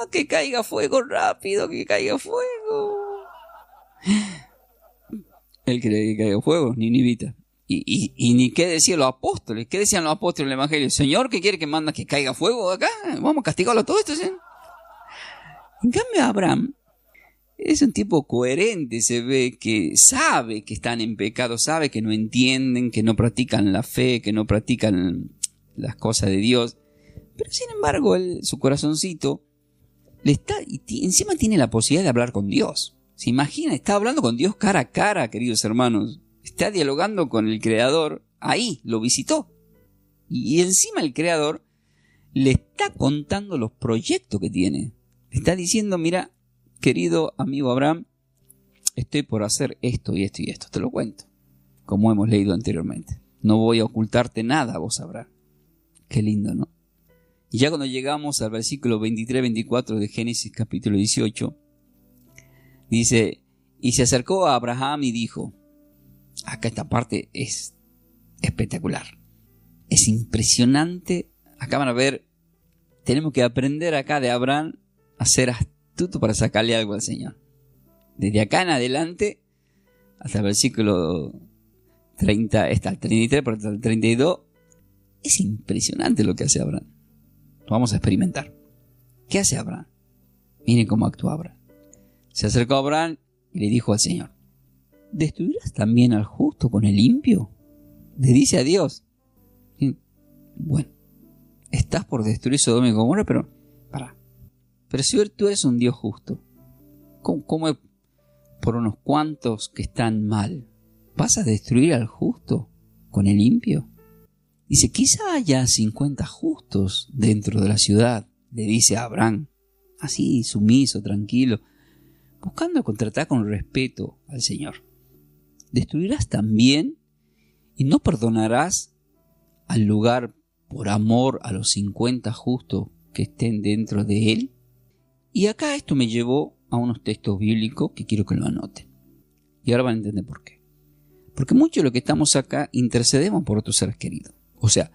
Que caiga fuego rápido, que caiga fuego. Él cree que caiga fuego, ninivita. Y ni qué decían los apóstoles. ¿Qué decían los apóstoles en el Evangelio? Señor, ¿qué quiere que manda que caiga fuego acá? Vamos a castigarlo todo esto, ¿sí? En cambio, Abraham es un tipo coherente, se ve que sabe que están en pecado, sabe que no entienden, que no practican la fe, que no practican las cosas de Dios. Pero sin embargo, su corazoncito y encima tiene la posibilidad de hablar con Dios. ¿Se imagina? Está hablando con Dios cara a cara, queridos hermanos. Está dialogando con el Creador. Ahí, lo visitó. Y encima el Creador le está contando los proyectos que tiene. Le está diciendo, mira, querido amigo Abraham, estoy por hacer esto y esto y esto. Te lo cuento, como hemos leído anteriormente. No voy a ocultarte nada a vos, Abraham. Qué lindo, ¿no? Y ya cuando llegamos al versículo 23-24 de Génesis capítulo 18, dice, y se acercó a Abraham y dijo, acá esta parte es espectacular, es impresionante. Acá van a ver, tenemos que aprender acá de Abraham a ser astuto para sacarle algo al Señor. Desde acá en adelante, hasta el versículo 30, hasta el 33, hasta el 32, es impresionante lo que hace Abraham. Lo vamos a experimentar. ¿Qué hace Abraham? Miren cómo actúa Abraham. Se acercó a Abraham y le dijo al Señor, ¿destruirás también al justo con el impío? Le dice a Dios. Bueno, estás por destruir Sodoma y Gomorra, pero si tú eres un Dios justo, ¿cómo por unos cuantos que están mal, vas a destruir al justo con el impío? Dice, quizá haya 50 justos dentro de la ciudad, le dice a Abraham, así sumiso, tranquilo. buscando contratar con respeto al Señor. Destruirás también y no perdonarás al lugar por amor a los 50 justos que estén dentro de él. Y acá esto me llevó a unos textos bíblicos que quiero que lo anoten. Y ahora van a entender por qué. Porque muchos de los que estamos acá intercedemos por otros seres queridos. O sea,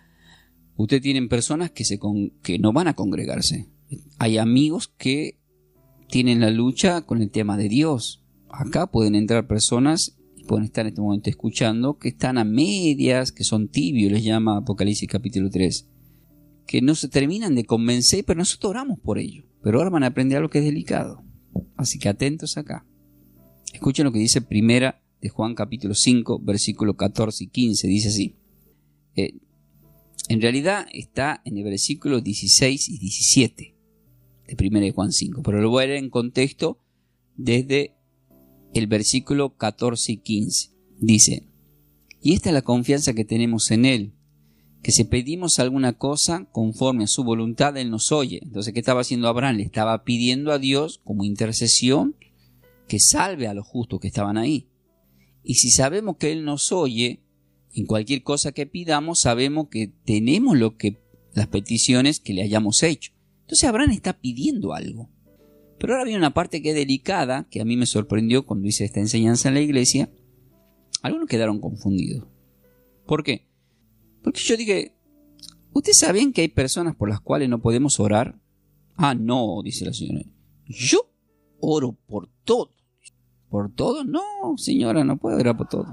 ustedes tienen personas que no van a congregarse. Hay amigos que tienen la lucha con el tema de Dios. Acá pueden entrar personas y pueden estar en este momento escuchando que están a medias, que son tibios, les llama Apocalipsis capítulo 3. Que no se terminan de convencer, pero nosotros oramos por ello. Pero ahora van a aprender algo que es delicado. Así que atentos acá. Escuchen lo que dice primera de Juan capítulo 5, versículos 14 y 15. Dice así. En realidad está en el versículo 16 y 17 de primera de Juan 5. Pero lo voy a leer en contexto desde el versículo 14 y 15. Dice, y esta es la confianza que tenemos en Él, que si pedimos alguna cosa conforme a su voluntad, Él nos oye. Entonces, ¿qué estaba haciendo Abraham? Le estaba pidiendo a Dios como intercesión que salve a los justos que estaban ahí. Y si sabemos que Él nos oye, en cualquier cosa que pidamos, sabemos que tenemos las peticiones que le hayamos hecho. Entonces Abraham está pidiendo algo. Pero ahora viene una parte que es delicada, que a mí me sorprendió cuando hice esta enseñanza en la iglesia. Algunos quedaron confundidos. ¿Por qué? Porque yo dije, ¿ustedes saben que hay personas por las cuales no podemos orar? Ah, no, dice la señora. Yo oro por todo. ¿Por todo? No, señora, no puedo orar por todo.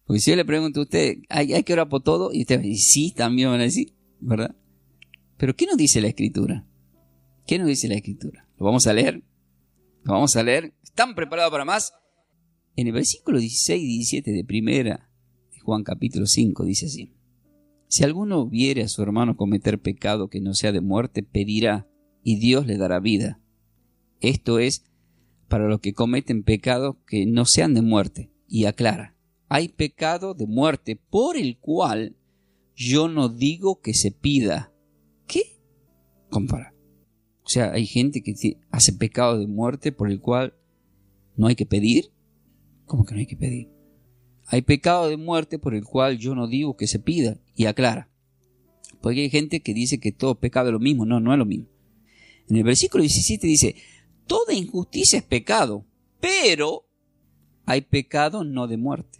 Porque si yo le pregunto a usted, ¿hay que orar por todo? Y usted va a decir, sí, también van a decir, ¿verdad? Pero ¿qué nos dice la Escritura? ¿Qué nos dice la Escritura? ¿Lo vamos a leer? ¿Lo vamos a leer? ¿Están preparados para más? En el versículo 16 y 17 de primera de Juan capítulo 5 dice así. Si alguno viere a su hermano cometer pecado que no sea de muerte, pedirá y Dios le dará vida. Esto es para los que cometen pecados que no sean de muerte. Y aclara, hay pecado de muerte por el cual yo no digo que se pida. ¿Qué? Compara. O sea, hay gente que hace pecado de muerte por el cual no hay que pedir. ¿Cómo que no hay que pedir? Hay pecado de muerte por el cual yo no digo que se pida. Y aclara. Porque hay gente que dice que todo pecado es lo mismo. No, no es lo mismo. En el versículo 17 dice, toda injusticia es pecado, pero hay pecado no de muerte.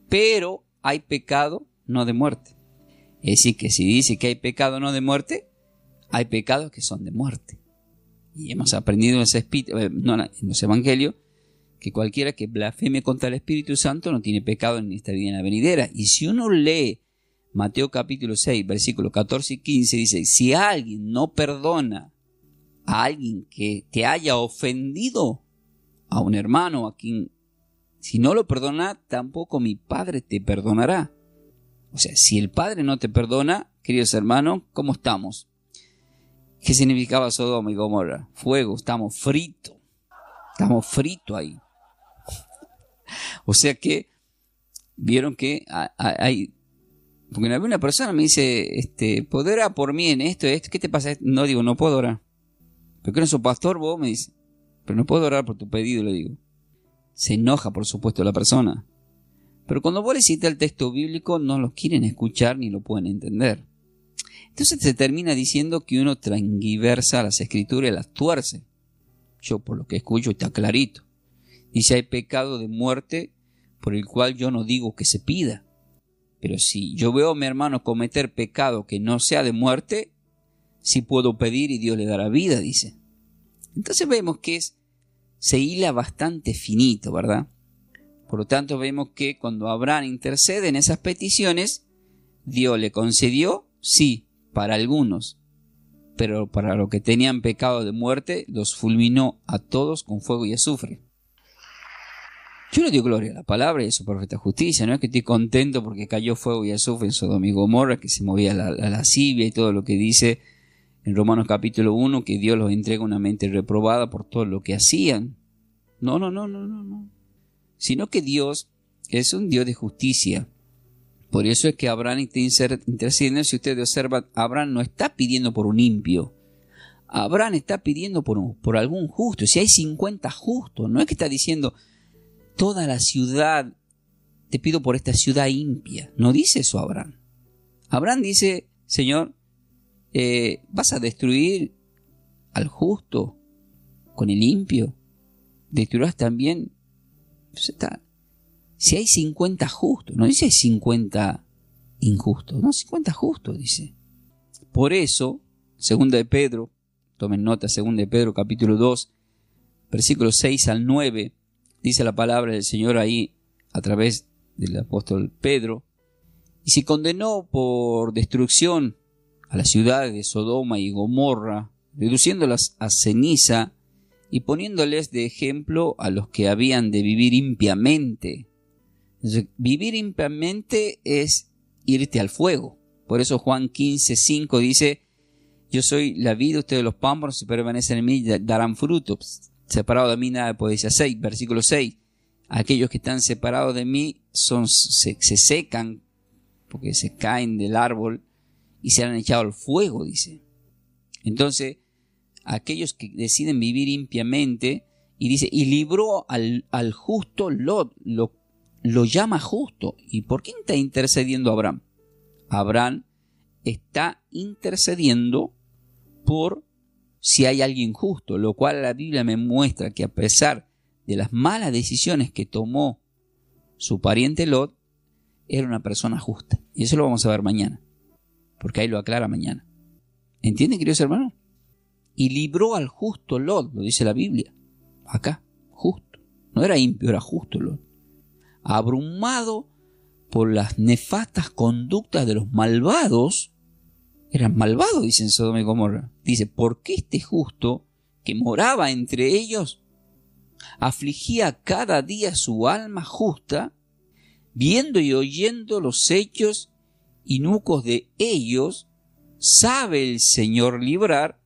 Pero hay pecado no de muerte. Es decir, que si dice que hay pecado no de muerte, hay pecados que son de muerte. Y hemos aprendido en los evangelios que cualquiera que blasfeme contra el Espíritu Santo no tiene pecado en esta vida y en la venidera. Y si uno lee Mateo capítulo 6, versículos 14 y 15, dice, si alguien no perdona a alguien que te haya ofendido, a un hermano, a quien, si no lo perdona, tampoco mi Padre te perdonará. O sea, si el Padre no te perdona, queridos hermanos, ¿cómo estamos? ¿Qué significaba Sodoma y Gomorra? Fuego, estamos fritos ahí. O sea que, vieron que hay, porque una persona me dice, ¿podrá orar por mí en esto? ¿Qué te pasa? No, digo, no puedo orar. ¿Pero qué no sos pastor vos? Me dice. Pero no puedo orar por tu pedido, le digo. Se enoja, por supuesto, la persona. Pero cuando vos le citas el texto bíblico, no lo quieren escuchar ni lo pueden entender. Entonces se termina diciendo que uno transgiversa las escrituras y las tuerce. Yo, por lo que escucho, está clarito. Dice, hay pecado de muerte por el cual yo no digo que se pida. Pero si yo veo a mi hermano cometer pecado que no sea de muerte, sí puedo pedir y Dios le dará vida, dice. Entonces vemos que se hila bastante finito, ¿verdad? Por lo tanto vemos que cuando Abraham intercede en esas peticiones, Dios le concedió, sí, para algunos, pero para los que tenían pecado de muerte, los fulminó a todos con fuego y azufre. Yo le doy gloria a la palabra y a su perfecta justicia. No es que estoy contento porque cayó fuego y azufre en Sodoma y Gomorra, que se movía la lascivia y todo lo que dice en Romanos capítulo 1, que Dios los entrega una mente reprobada por todo lo que hacían. No. Sino que Dios es un Dios de justicia. Por eso es que Abraham está intercediendo. Si ustedes observan, Abraham no está pidiendo por un impío. Abraham está pidiendo por algún justo. Si hay 50 justos, no es que está diciendo toda la ciudad, te pido por esta ciudad impia. No dice eso Abraham. Abraham dice, Señor, ¿vas a destruir al justo con el impio? ¿Destruirás también? Pues si hay 50 justos, no dice 50 injustos, no, 50 justos dice. Por eso, 2 de Pedro, tomen nota, 2 de Pedro capítulo 2, versículos 6 al 9, dice la palabra del Señor ahí a través del apóstol Pedro, y se condenó por destrucción a las ciudades de Sodoma y Gomorra, reduciéndolas a ceniza y poniéndoles de ejemplo a los que habían de vivir impiamente. Entonces, vivir impiamente es irte al fuego. Por eso Juan 15:5 dice, yo soy la vid, ustedes los pámpanos, si permanecen en mí darán frutos. Separado de mí nada podéis hacer. Versículo 6, aquellos que están separados de mí se secan porque se caen del árbol y se han echado al fuego, dice. Entonces, aquellos que deciden vivir impiamente, y dice, y libró al justo Lot, lo llama justo. ¿Y por quién está intercediendo Abraham? Abraham está intercediendo por si hay alguien justo, lo cual la Biblia me muestra que a pesar de las malas decisiones que tomó su pariente Lot, era una persona justa. Y eso lo vamos a ver mañana, porque ahí lo aclara mañana. ¿Entienden, queridos hermanos? Y libró al justo Lot, lo dice la Biblia. Acá, justo. No era impío, era justo Lot. Abrumado por las nefastas conductas de los malvados, eran malvados, dicen Sodoma y Gomorra. Dice, porque este justo que moraba entre ellos afligía cada día su alma justa, viendo y oyendo los hechos inicuos de ellos, sabe el Señor librar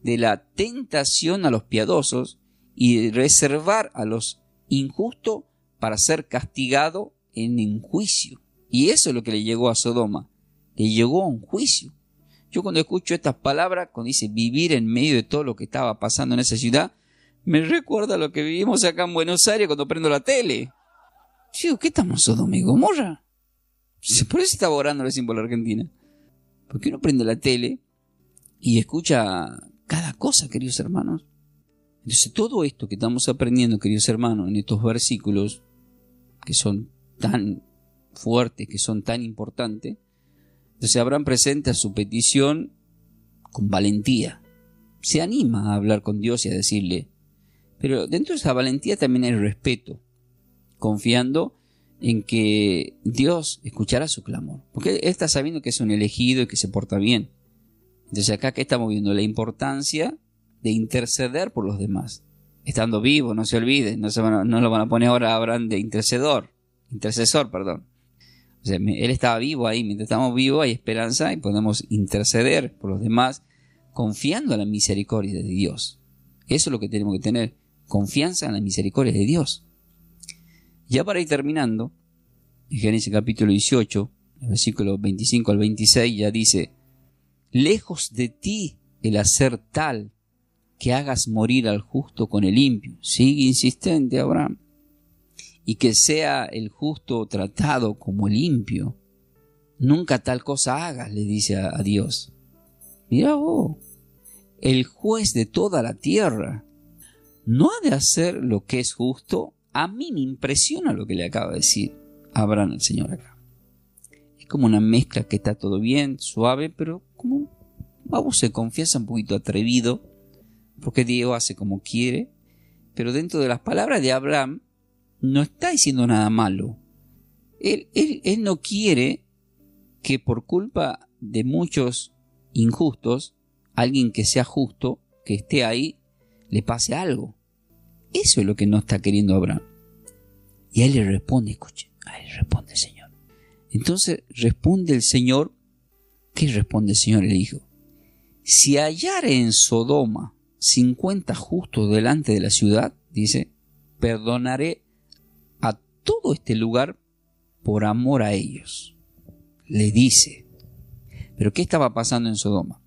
de la tentación a los piadosos y reservar a los injustos para ser castigado en juicio. Y eso es lo que le llegó a Sodoma. Le llegó a un juicio. Yo cuando escucho estas palabras, cuando dice vivir en medio de todo lo que estaba pasando en esa ciudad, me recuerda lo que vivimos acá en Buenos Aires cuando prendo la tele. Yo digo, ¿qué estamos en Sodoma y Gomorra? Por eso estaba orando recién por la Argentina. Porque uno prende la tele y escucha cada cosa, queridos hermanos. Entonces todo esto que estamos aprendiendo, queridos hermanos, en estos versículos que son tan fuertes, que son tan importantes, entonces Abraham presenta su petición con valentía. Se anima a hablar con Dios y a decirle, pero dentro de esa valentía también hay respeto, confiando en que Dios escuchará su clamor, porque él está sabiendo que es un elegido y que se porta bien. Entonces acá que estamos viendo la importancia de interceder por los demás. Estando vivo, no se olviden, no lo van a poner ahora a Abraham de intercesor. O sea, él estaba vivo ahí, mientras estamos vivos hay esperanza y podemos interceder por los demás confiando en la misericordia de Dios. Eso es lo que tenemos que tener, confianza en la misericordia de Dios. Ya para ir terminando, en Génesis capítulo 18, versículos 25 al 26, ya dice, lejos de ti el hacer tal que hagas morir al justo con el impio. Sigue insistente Abraham. Y que sea el justo tratado como el impio. Nunca tal cosa hagas, le dice a Dios. Mira vos, el juez de toda la tierra no ha de hacer lo que es justo. A mí me impresiona lo que le acaba de decir Abraham al Señor acá. Es como una mezcla que está todo bien, suave, pero como vamos, se confiesa un poquito atrevido, porque Dios hace como quiere, pero dentro de las palabras de Abraham no está diciendo nada malo. Él no quiere que por culpa de muchos injustos, alguien que sea justo, que esté ahí, le pase algo. Eso es lo que no está queriendo Abraham. Y a él le responde, escuche, a él responde el Señor. Entonces responde el Señor. ¿Qué responde el Señor? Le dijo, si hallare en Sodoma 50 justos delante de la ciudad, dice, perdonaré a todo este lugar por amor a ellos. Le dice. ¿Pero qué estaba pasando en Sodoma?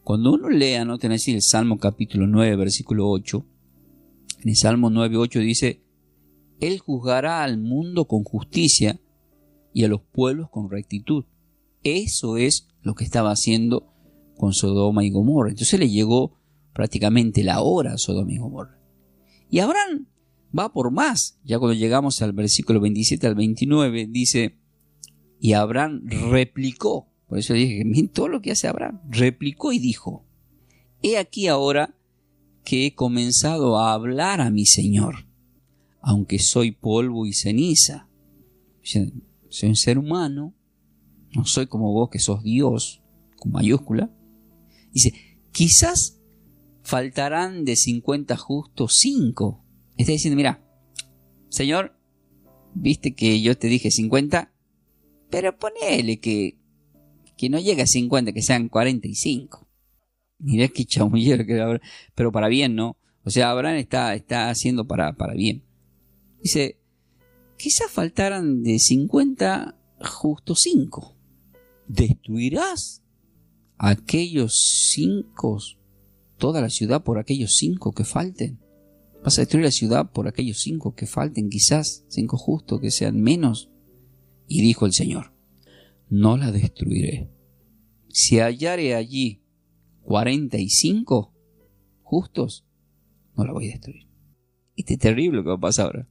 Cuando uno lee, anoten así, el Salmo capítulo 9, versículo 8, en el Salmo 9, 8 dice: Él juzgará al mundo con justicia y a los pueblos con rectitud. Eso es lo que estaba haciendo con Sodoma y Gomorra. Entonces le llegó prácticamente la hora a Sodoma y Gomorra. Y Abraham va por más. Ya cuando llegamos al versículo 27 al 29, dice: y Abraham replicó. Por eso dije que miren todo lo que hace Abraham. Replicó y dijo: he aquí ahora que he comenzado a hablar a mi Señor, aunque soy polvo y ceniza. Soy un ser humano, no soy como vos que sos Dios, con mayúscula. Dice: quizás faltarán de 50 justos 5. Está diciendo: mira, Señor, viste que yo te dije 50, pero ponele que no llegue a 50, que sean 45. Mirá qué chamullero que era, pero para bien, ¿no? O sea, Abraham está haciendo para bien. Dice: quizás faltaran de 50 justos 5. ¿Destruirás a aquellos 5, toda la ciudad por aquellos 5 que falten? ¿Vas a destruir la ciudad por aquellos 5 que falten? Quizás 5 justos que sean menos. Y dijo el Señor: no la destruiré. Si hallare allí 45 justos, no la voy a destruir. Este es terrible lo que va a pasar ahora.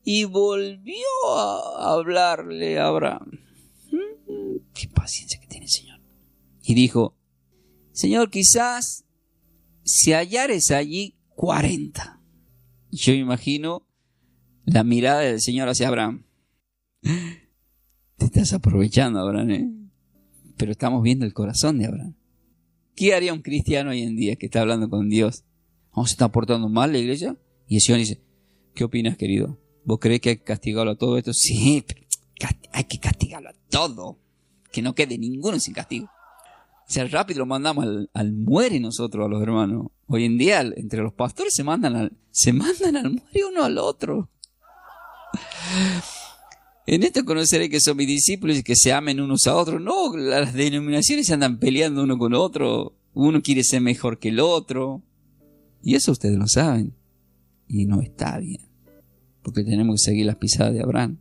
Y volvió a hablarle a Abraham. Qué paciencia que tiene el Señor. Y dijo: Señor, quizás si hallares allí 40. Yo me imagino la mirada del Señor hacia Abraham. Te estás aprovechando, Abraham, ¿eh? Pero estamos viendo el corazón de Abraham. ¿Qué haría un cristiano hoy en día que está hablando con Dios? ¿Cómo se está portando mal la iglesia? Y el Señor dice: ¿qué opinas, querido? ¿Vos creés que hay que castigarlo a todo esto? Sí, pero hay que castigarlo a todo. Que no quede ninguno sin castigo. O sea, rápido lo mandamos al muere nosotros, a los hermanos. Hoy en día, entre los pastores se mandan al muere uno al otro. En esto conoceré que son mis discípulos y que se amen unos a otros. No, las denominaciones se andan peleando uno con otro. Uno quiere ser mejor que el otro. Y eso ustedes lo saben. Y no está bien. Porque tenemos que seguir las pisadas de Abraham.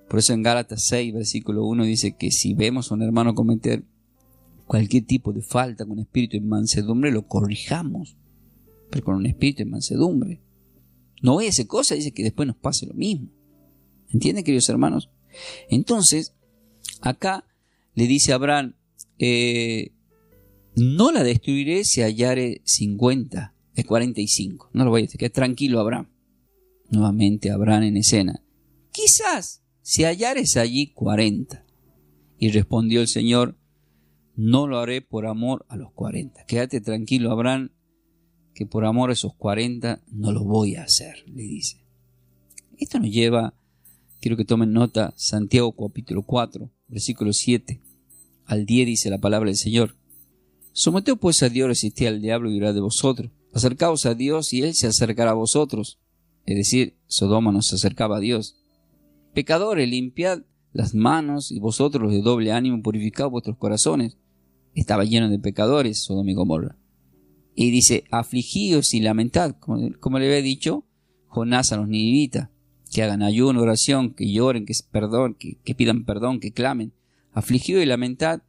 Por eso en Gálatas 6, versículo 1 dice que si vemos a un hermano cometer cualquier tipo de falta con espíritu de mansedumbre, lo corrijamos. Pero con un espíritu de mansedumbre. No vaya a hacer cosa, dice que después nos pase lo mismo. ¿Entienden, queridos hermanos? Entonces, acá le dice a Abraham: no la destruiré si hallare 50, es 45. No lo voy a decir, quede tranquilo, Abraham. Nuevamente Abraham en escena: quizás si hallares allí 40. Y respondió el Señor: no lo haré por amor a los 40. Quédate tranquilo, Abraham, que por amor a esos 40 no lo voy a hacer, le dice. Esto nos lleva, quiero que tomen nota, Santiago capítulo 4, versículo 7 al 10 dice la palabra del Señor: someteos pues a Dios, resistid al diablo y huirá de vosotros. Acercaos a Dios y Él se acercará a vosotros. Es decir, Sodoma no se acercaba a Dios. Pecadores, limpiad las manos, y vosotros los de doble ánimo purificad vuestros corazones. Estaba lleno de pecadores Sodoma y Gomorra. Y dice: afligíos y lamentad, como le había dicho Jonás a los ninivitas, que hagan ayuno, oración, que lloren, que pidan perdón, que clamen. Afligíos y lamentad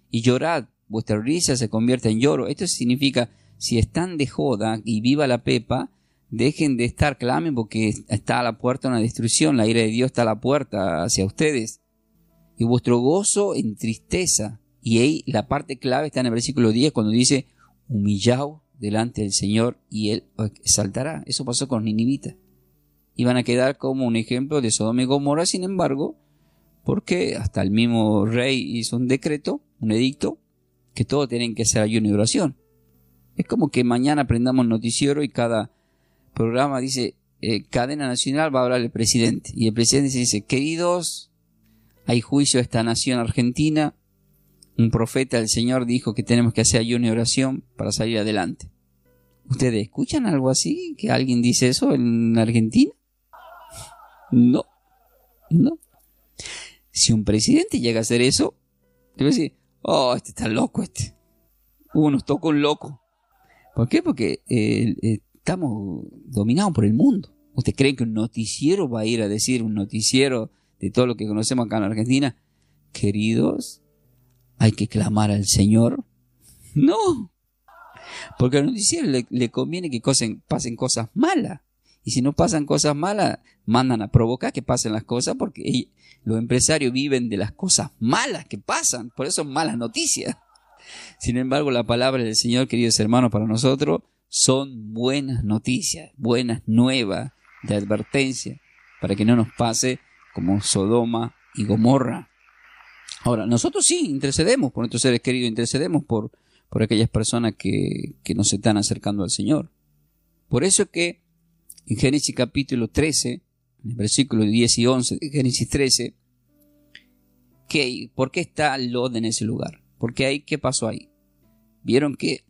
y llorad, vuestra risa se convierte en lloro. Esto significa, si están de joda y viva la pepa, dejen de estar, clamen, porque está a la puerta una destrucción, la ira de Dios está a la puerta hacia ustedes. Y vuestro gozo en tristeza. Y ahí la parte clave está en el versículo 10, cuando dice: humillaos delante del Señor y Él exaltará. Eso pasó con los ninivitas. Iban a quedar como un ejemplo de Sodoma y Gomorra, sin embargo, porque hasta el mismo rey hizo un decreto, un edicto, que todos tienen que hacer ayuno y oración. Es como que mañana prendamos el noticiero y cada programa dice: cadena nacional va a hablar el presidente. Y el presidente dice: queridos, hay juicio a esta nación argentina. Un profeta del Señor dijo que tenemos que hacer ayuno y oración para salir adelante. ¿Ustedes escuchan algo así? ¿Que alguien dice eso en Argentina? No. Si un presidente llega a hacer eso, le voy a decir: oh, este está loco este. nos tocó un loco. ¿Por qué? Porque estamos dominados por el mundo. ¿Usted cree que un noticiero va a ir a decir, un noticiero de todo lo que conocemos acá en Argentina, queridos, hay que clamar al Señor? No, porque al noticiero le conviene que pasen cosas malas. Y si no pasan cosas malas, mandan a provocar que pasen las cosas, porque los empresarios viven de las cosas malas que pasan. Por eso son malas noticias. Sin embargo, la palabra del Señor, queridos hermanos, para nosotros son buenas noticias, buenas nuevas de advertencia, para que no nos pase como Sodoma y Gomorra. Ahora, nosotros sí intercedemos por nuestros seres queridos, intercedemos por aquellas personas que nos están acercando al Señor. Por eso es que en Génesis capítulo 13, en el versículo 10 y 11 de Génesis 13, ¿por qué está Lot en ese lugar? ¿Qué pasó ahí? Vieron que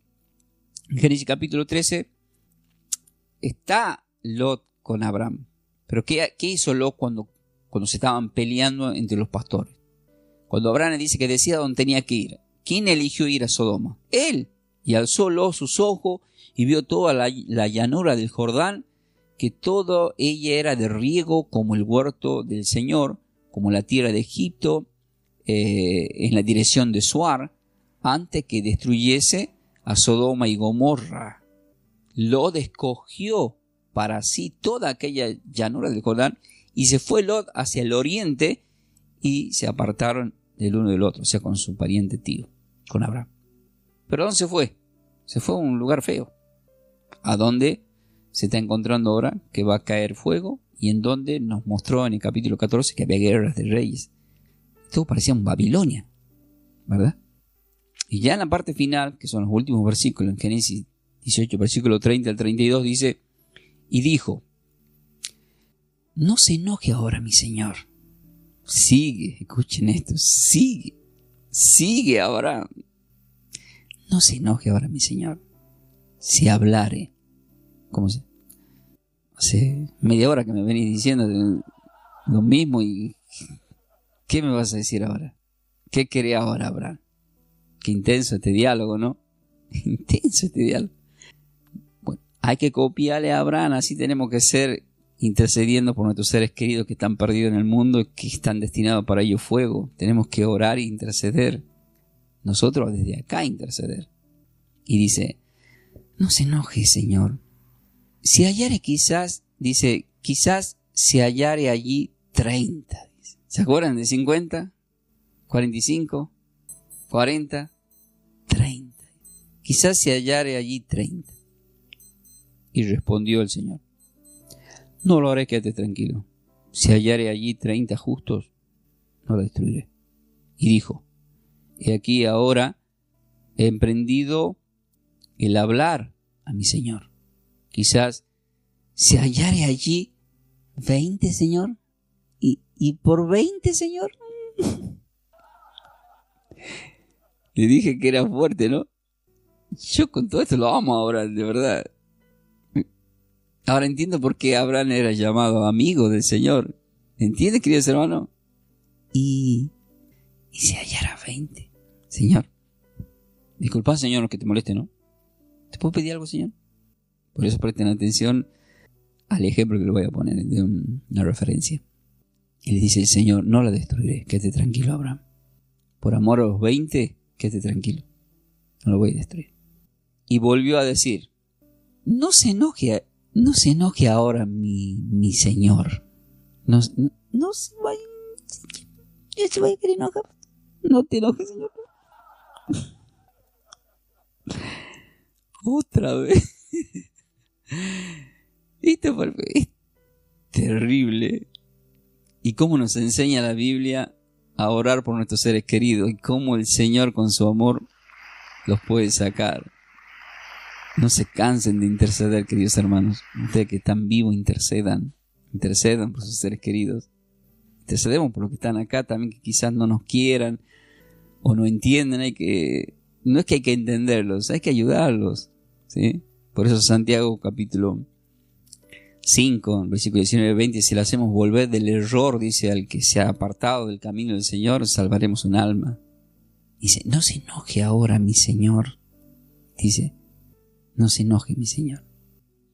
en Génesis capítulo 13 está Lot con Abraham. Pero ¿qué hizo Lot cuando se estaban peleando entre los pastores? Cuando Abraham le dice que decía dónde tenía que ir. ¿Quién eligió ir a Sodoma? Él. Y alzó Lot sus ojos y vio toda la llanura del Jordán, que toda ella era de riego como el huerto del Señor, como la tierra de Egipto, en la dirección de Suar, antes que destruyese a Sodoma y Gomorra. Lot escogió para sí toda aquella llanura del Jordán, y se fue Lot hacia el oriente, y se apartaron del uno del otro, o sea, con su pariente tío, con Abraham. ¿Pero dónde se fue? Se fue a un lugar feo, a donde se está encontrando ahora que va a caer fuego, y en donde nos mostró en el capítulo 14 que había guerras de reyes. Todo parecía un Babilonia, ¿verdad? Y ya en la parte final, que son los últimos versículos, en Génesis 18, versículo 30 al 32, dice, y dijo, no se enoje ahora mi señor. Sigue, escuchen esto, sigue Abraham. No se enoje ahora mi señor, si hablare. ¿Cómo se? Hace media hora que me venís diciendo lo mismo, y ¿qué me vas a decir ahora? ¿Qué querés ahora, Abraham? Qué intenso este diálogo, ¿no? Intenso este diálogo. Bueno, hay que copiarle a Abraham, así tenemos que ser, intercediendo por nuestros seres queridos que están perdidos en el mundo, que están destinados para ellos fuego. Tenemos que orar e interceder. Nosotros desde acá interceder. Y dice, no se enoje, Señor. Si hallare quizás se hallare allí 30. Dice. ¿Se acuerdan de 50? 45, 40, 30. Quizás se hallare allí 30. Y respondió el Señor, no lo haré, quédate tranquilo. Si hallare allí 30 justos, no lo destruiré. Y dijo, he aquí ahora he emprendido el hablar a mi Señor. Quizás se hallare allí 20, Señor. Y por 20, Señor. Le dije que era fuerte, ¿no? Yo con todo esto lo amo ahora, de verdad. Ahora entiendo por qué Abraham era llamado amigo del Señor. ¿Entiendes, queridos hermanos? Y se hallara 20. Señor, disculpa, Señor, que te moleste, ¿no? ¿Te puedo pedir algo, Señor? Por eso presten atención al ejemplo que le voy a poner de una referencia. Y le dice el Señor, no la destruiré, quédate tranquilo, Abraham. Por amor a los 20, quédate tranquilo, no lo voy a destruir. Y volvió a decir, no se enoje ahora mi Señor. No se vaya a querer enojar. No te enojes, Señor. Otra vez. Esto es terrible. Y cómo nos enseña la Biblia a orar por nuestros seres queridos, y cómo el Señor con su amor los puede sacar. No se cansen de interceder, queridos hermanos. Ustedes que están vivos, intercedan por sus seres queridos. Intercedemos por los que están acá también, que quizás no nos quieran o no entiendan. No es que hay que entenderlos, hay que ayudarlos, ¿sí? Por eso Santiago capítulo 5, versículo 19-20, si le hacemos volver del error, dice, al que se ha apartado del camino del Señor, salvaremos un alma. Dice, no se enoje ahora mi Señor. dice, no se enoje mi señor.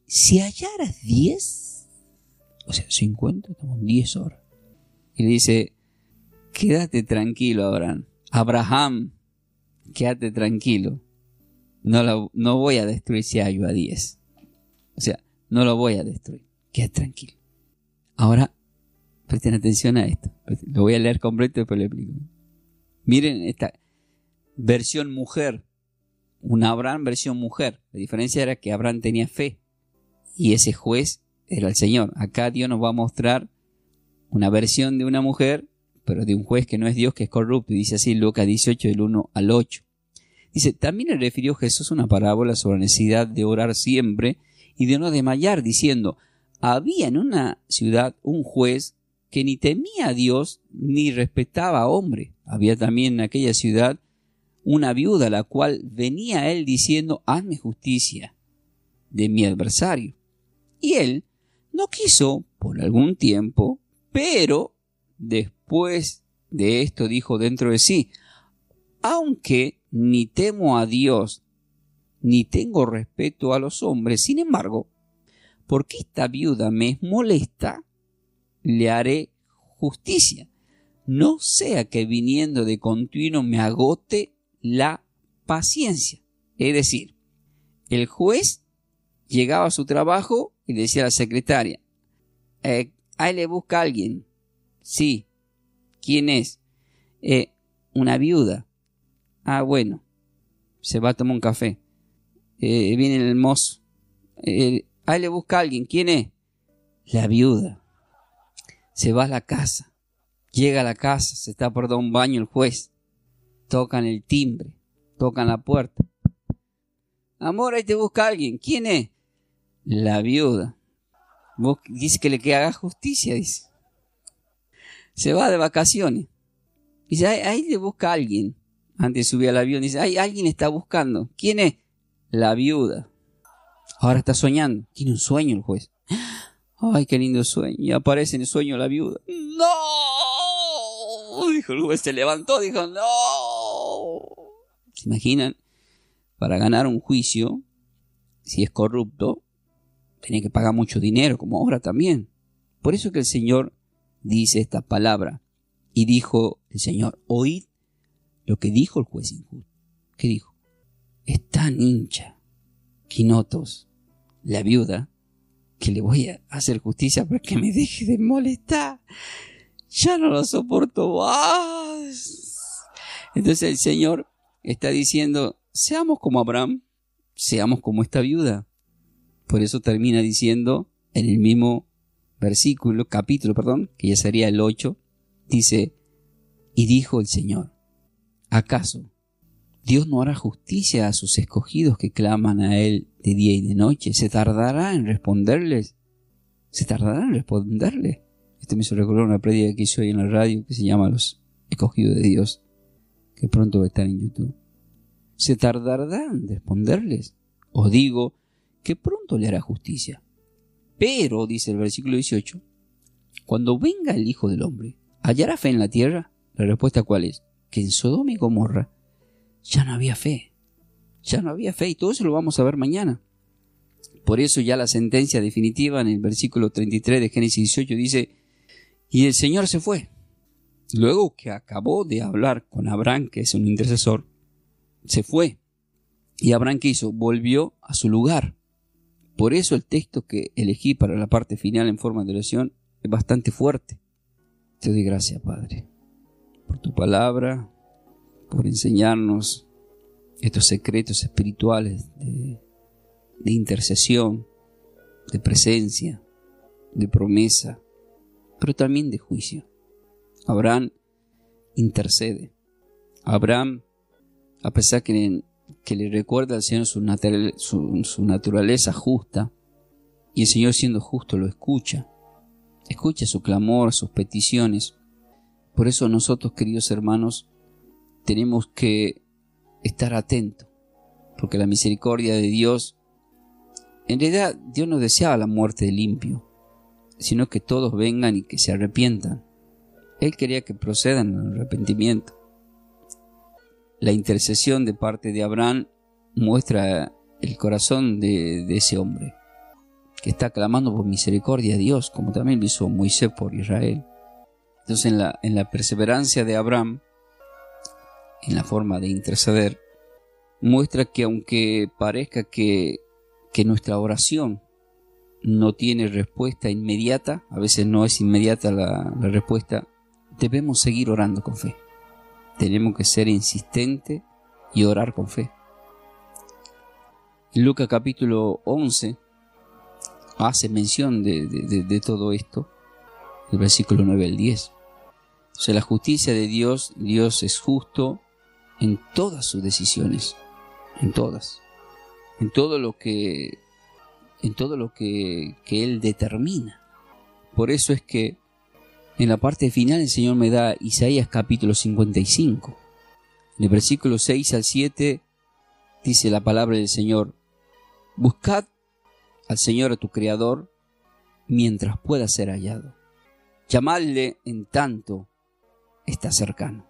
Si hallaras 10, o sea, 50, estamos 10 horas. Y le dice, quédate tranquilo, Abraham, quédate tranquilo. No voy a destruir si hallo a 10. O sea, no lo voy a destruir. Quédate tranquilo. Ahora, presten atención a esto. Lo voy a leer completo y después lo explico. Miren esta versión mujer. Un Abraham versión mujer. La diferencia era que Abraham tenía fe. Y ese juez era el Señor. Acá Dios nos va a mostrar una versión de una mujer, pero de un juez que no es Dios, que es corrupto. Y dice así Lucas 18, del 1 al 8. Dice, también le refirió Jesús una parábola sobre la necesidad de orar siempre y de no desmayar, diciendo, había en una ciudad un juez que ni temía a Dios ni respetaba a hombre. Había también en aquella ciudad una viuda, la cual venía a él diciendo, hazme justicia de mi adversario. Y él no quiso por algún tiempo, pero después de esto dijo dentro de sí, aunque ni temo a Dios, ni tengo respeto a los hombres, sin embargo, porque esta viuda me molesta, le haré justicia, no sea que viniendo de continuo me agote la paciencia. Es decir, el juez llegaba a su trabajo y le decía a la secretaria, ahí le busca a alguien. Sí. ¿Quién es? Una viuda. Ah, bueno. Se va a tomar un café. Viene el mozo. Ahí le busca a alguien. ¿Quién es? La viuda. Se va a la casa. Llega a la casa. Se está por dar un baño el juez. Tocan el timbre. Tocan la puerta. Amor, ahí te busca alguien. ¿Quién es? La viuda. Dice que le haga justicia, dice. Se va de vacaciones. Dice, ahí le busca a alguien. Antes de subir al avión, dice, alguien está buscando. ¿Quién es? La viuda. Ahora está soñando. Tiene un sueño el juez. Ay, qué lindo sueño. Y aparece en el sueño la viuda. ¡No! Dijo el juez, se levantó, dijo, ¡no! ¿Se imaginan? Para ganar un juicio, si es corrupto, tenía que pagar mucho dinero, como ahora también. Por eso que el Señor dice esta palabra. Y dijo el Señor, oíd lo que dijo el juez injusto. ¿Qué dijo? Es tan hincha, quinotos, la viuda, que le voy a hacer justicia para que me deje de molestar. Ya no lo soporto más. Entonces el Señor está diciendo, seamos como Abraham, seamos como esta viuda. Por eso termina diciendo en el mismo capítulo, que ya sería el 8, dice, y dijo el Señor, ¿acaso Dios no hará justicia a sus escogidos que claman a Él de día y de noche? ¿Se tardará en responderles? Esto me hizo recordar una prédica que hizo hoy en la radio que se llama Los Escogidos de Dios, que pronto va a estar en YouTube. ¿Se tardará en responderles? Os digo que pronto le hará justicia. Pero, dice el versículo 18, cuando venga el Hijo del Hombre, ¿hallará fe en la tierra? La respuesta ¿cuál es? Que en Sodoma y Gomorra ya no había fe. Y todo eso lo vamos a ver mañana. Por eso ya la sentencia definitiva en el versículo 33 de Génesis 18 dice, y el Señor se fue. Luego que acabó de hablar con Abraham, que es un intercesor, se fue. Y Abraham, ¿qué hizo? Volvió a su lugar. Por eso el texto que elegí para la parte final en forma de oración es bastante fuerte. Te doy gracias, Padre, por tu palabra, por enseñarnos estos secretos espirituales de intercesión, de presencia, de promesa, pero también de juicio. Abraham intercede. Abraham, a pesar que le recuerda al Señor su naturaleza justa, y el Señor siendo justo lo escucha su clamor, sus peticiones. Por eso nosotros, queridos hermanos, tenemos que estar atentos, porque la misericordia de Dios, en realidad Dios no deseaba la muerte del impío, sino que todos vengan y que se arrepientan. Él quería que procedan al arrepentimiento. La intercesión de parte de Abraham muestra el corazón de ese hombre que está clamando por misericordia a Dios, como también lo hizo Moisés por Israel. Entonces en la perseverancia de Abraham, en la forma de interceder, muestra que aunque parezca que nuestra oración no tiene respuesta inmediata, a veces no es inmediata la respuesta, debemos seguir orando con fe. Tenemos que ser insistentes y orar con fe. En Lucas capítulo 11 hace mención de todo esto, el versículo 9 al 10. Entonces la justicia de Dios, Dios es justo en todas sus decisiones, en todas, en todo lo que Él determina. Por eso es que en la parte final el Señor me da Isaías capítulo 55. En el versículo 6 al 7 dice la palabra del Señor: buscad al Señor, a tu Creador, mientras pueda ser hallado. Llamadle en tanto está cercano.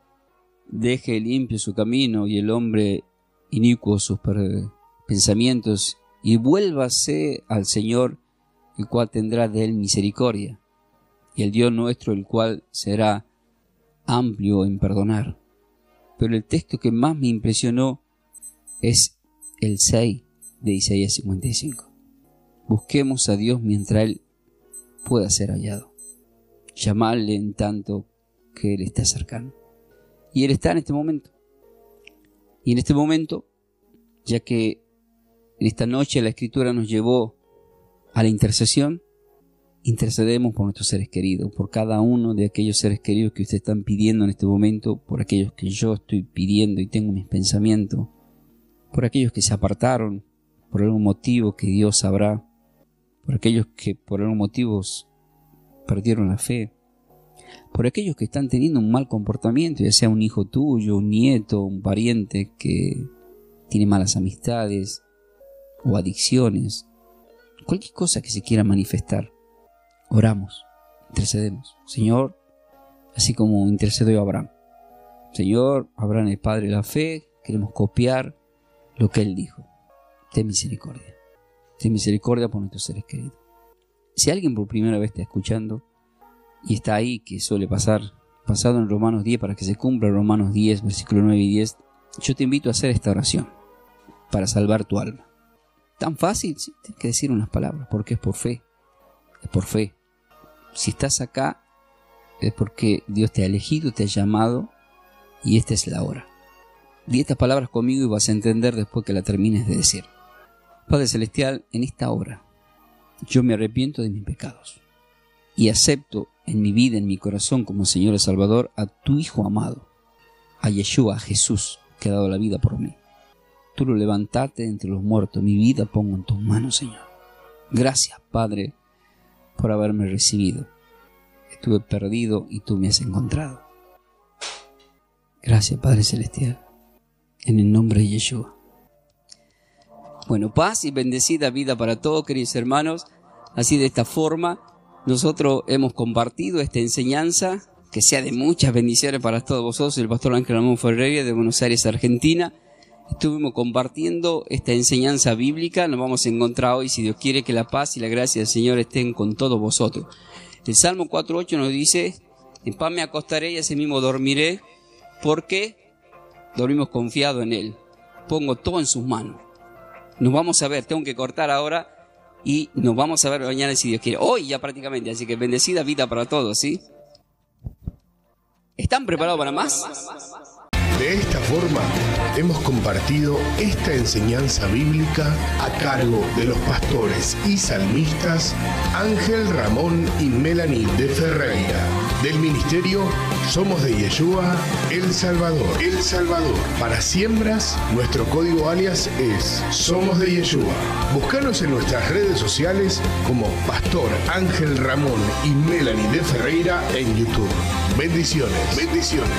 Deje limpio su camino y el hombre inicuo sus pensamientos, y vuélvase al Señor, el cual tendrá de él misericordia, y el Dios nuestro, el cual será amplio en perdonar. Pero el texto que más me impresionó es el 6 de Isaías 55. Busquemos a Dios mientras Él pueda ser hallado. Llamarle en tanto que Él está cercano. Y Él está en este momento. Y en este momento, ya que en esta noche la Escritura nos llevó a la intercesión, intercedemos por nuestros seres queridos, por cada uno de aquellos seres queridos que ustedes están pidiendo en este momento, por aquellos que yo estoy pidiendo y tengo mis pensamientos, por aquellos que se apartaron por algún motivo que Dios sabrá, por aquellos que por algún motivo perdieron la fe, por aquellos que están teniendo un mal comportamiento, ya sea un hijo tuyo, un nieto, un pariente que tiene malas amistades o adicciones, cualquier cosa que se quiera manifestar. Oramos, intercedemos. Señor, así como intercedió Abraham. Señor, Abraham es padre de la fe, queremos copiar lo que él dijo. Ten misericordia. Ten misericordia por nuestros seres queridos. Si alguien por primera vez está escuchando y está ahí, que suele pasar, basado en Romanos 10, para que se cumpla Romanos 10, versículos 9 y 10, yo te invito a hacer esta oración para salvar tu alma. Tan fácil, sí, tienes que decir unas palabras, porque es por fe. Es por fe. Si estás acá, es porque Dios te ha elegido, te ha llamado, y esta es la hora. Di estas palabras conmigo y vas a entender después que la termines de decir. Padre Celestial, en esta hora, yo me arrepiento de mis pecados y acepto en mi vida, en mi corazón, como Señor y Salvador, a tu Hijo amado, a Yeshua, a Jesús, que ha dado la vida por mí. Tú lo levantaste entre los muertos, mi vida pongo en tus manos, Señor. Gracias, Padre, por haberme recibido. Estuve perdido y tú me has encontrado. Gracias, Padre Celestial, en el nombre de Yeshua. Bueno, paz y bendecida vida para todos, queridos hermanos. Así de esta forma, nosotros hemos compartido esta enseñanza, que sea de muchas bendiciones para todos vosotros. El pastor Ángel Ramón Ferreira de Buenos Aires, Argentina. Estuvimos compartiendo esta enseñanza bíblica. Nos vamos a encontrar hoy, si Dios quiere, que la paz y la gracia del Señor estén con todos vosotros. El Salmo 4.8 nos dice: en paz me acostaré y así mismo dormiré, porque dormimos confiado en Él. Pongo todo en sus manos. Nos vamos a ver, tengo que cortar ahora y nos vamos a ver mañana, si Dios quiere. Hoy ya prácticamente, así que bendecida vida para todos, ¿sí? ¿Están preparados para más? De esta forma, hemos compartido esta enseñanza bíblica a cargo de los pastores y salmistas Ángel Ramón y Melanie de Ferreira, del ministerio Somos de Yeshua, El Salvador. El Salvador. Para siembras, nuestro código alias es Somos de Yeshua. Búscanos en nuestras redes sociales como Pastor Ángel Ramón y Melanie de Ferreira en YouTube. Bendiciones. Bendiciones.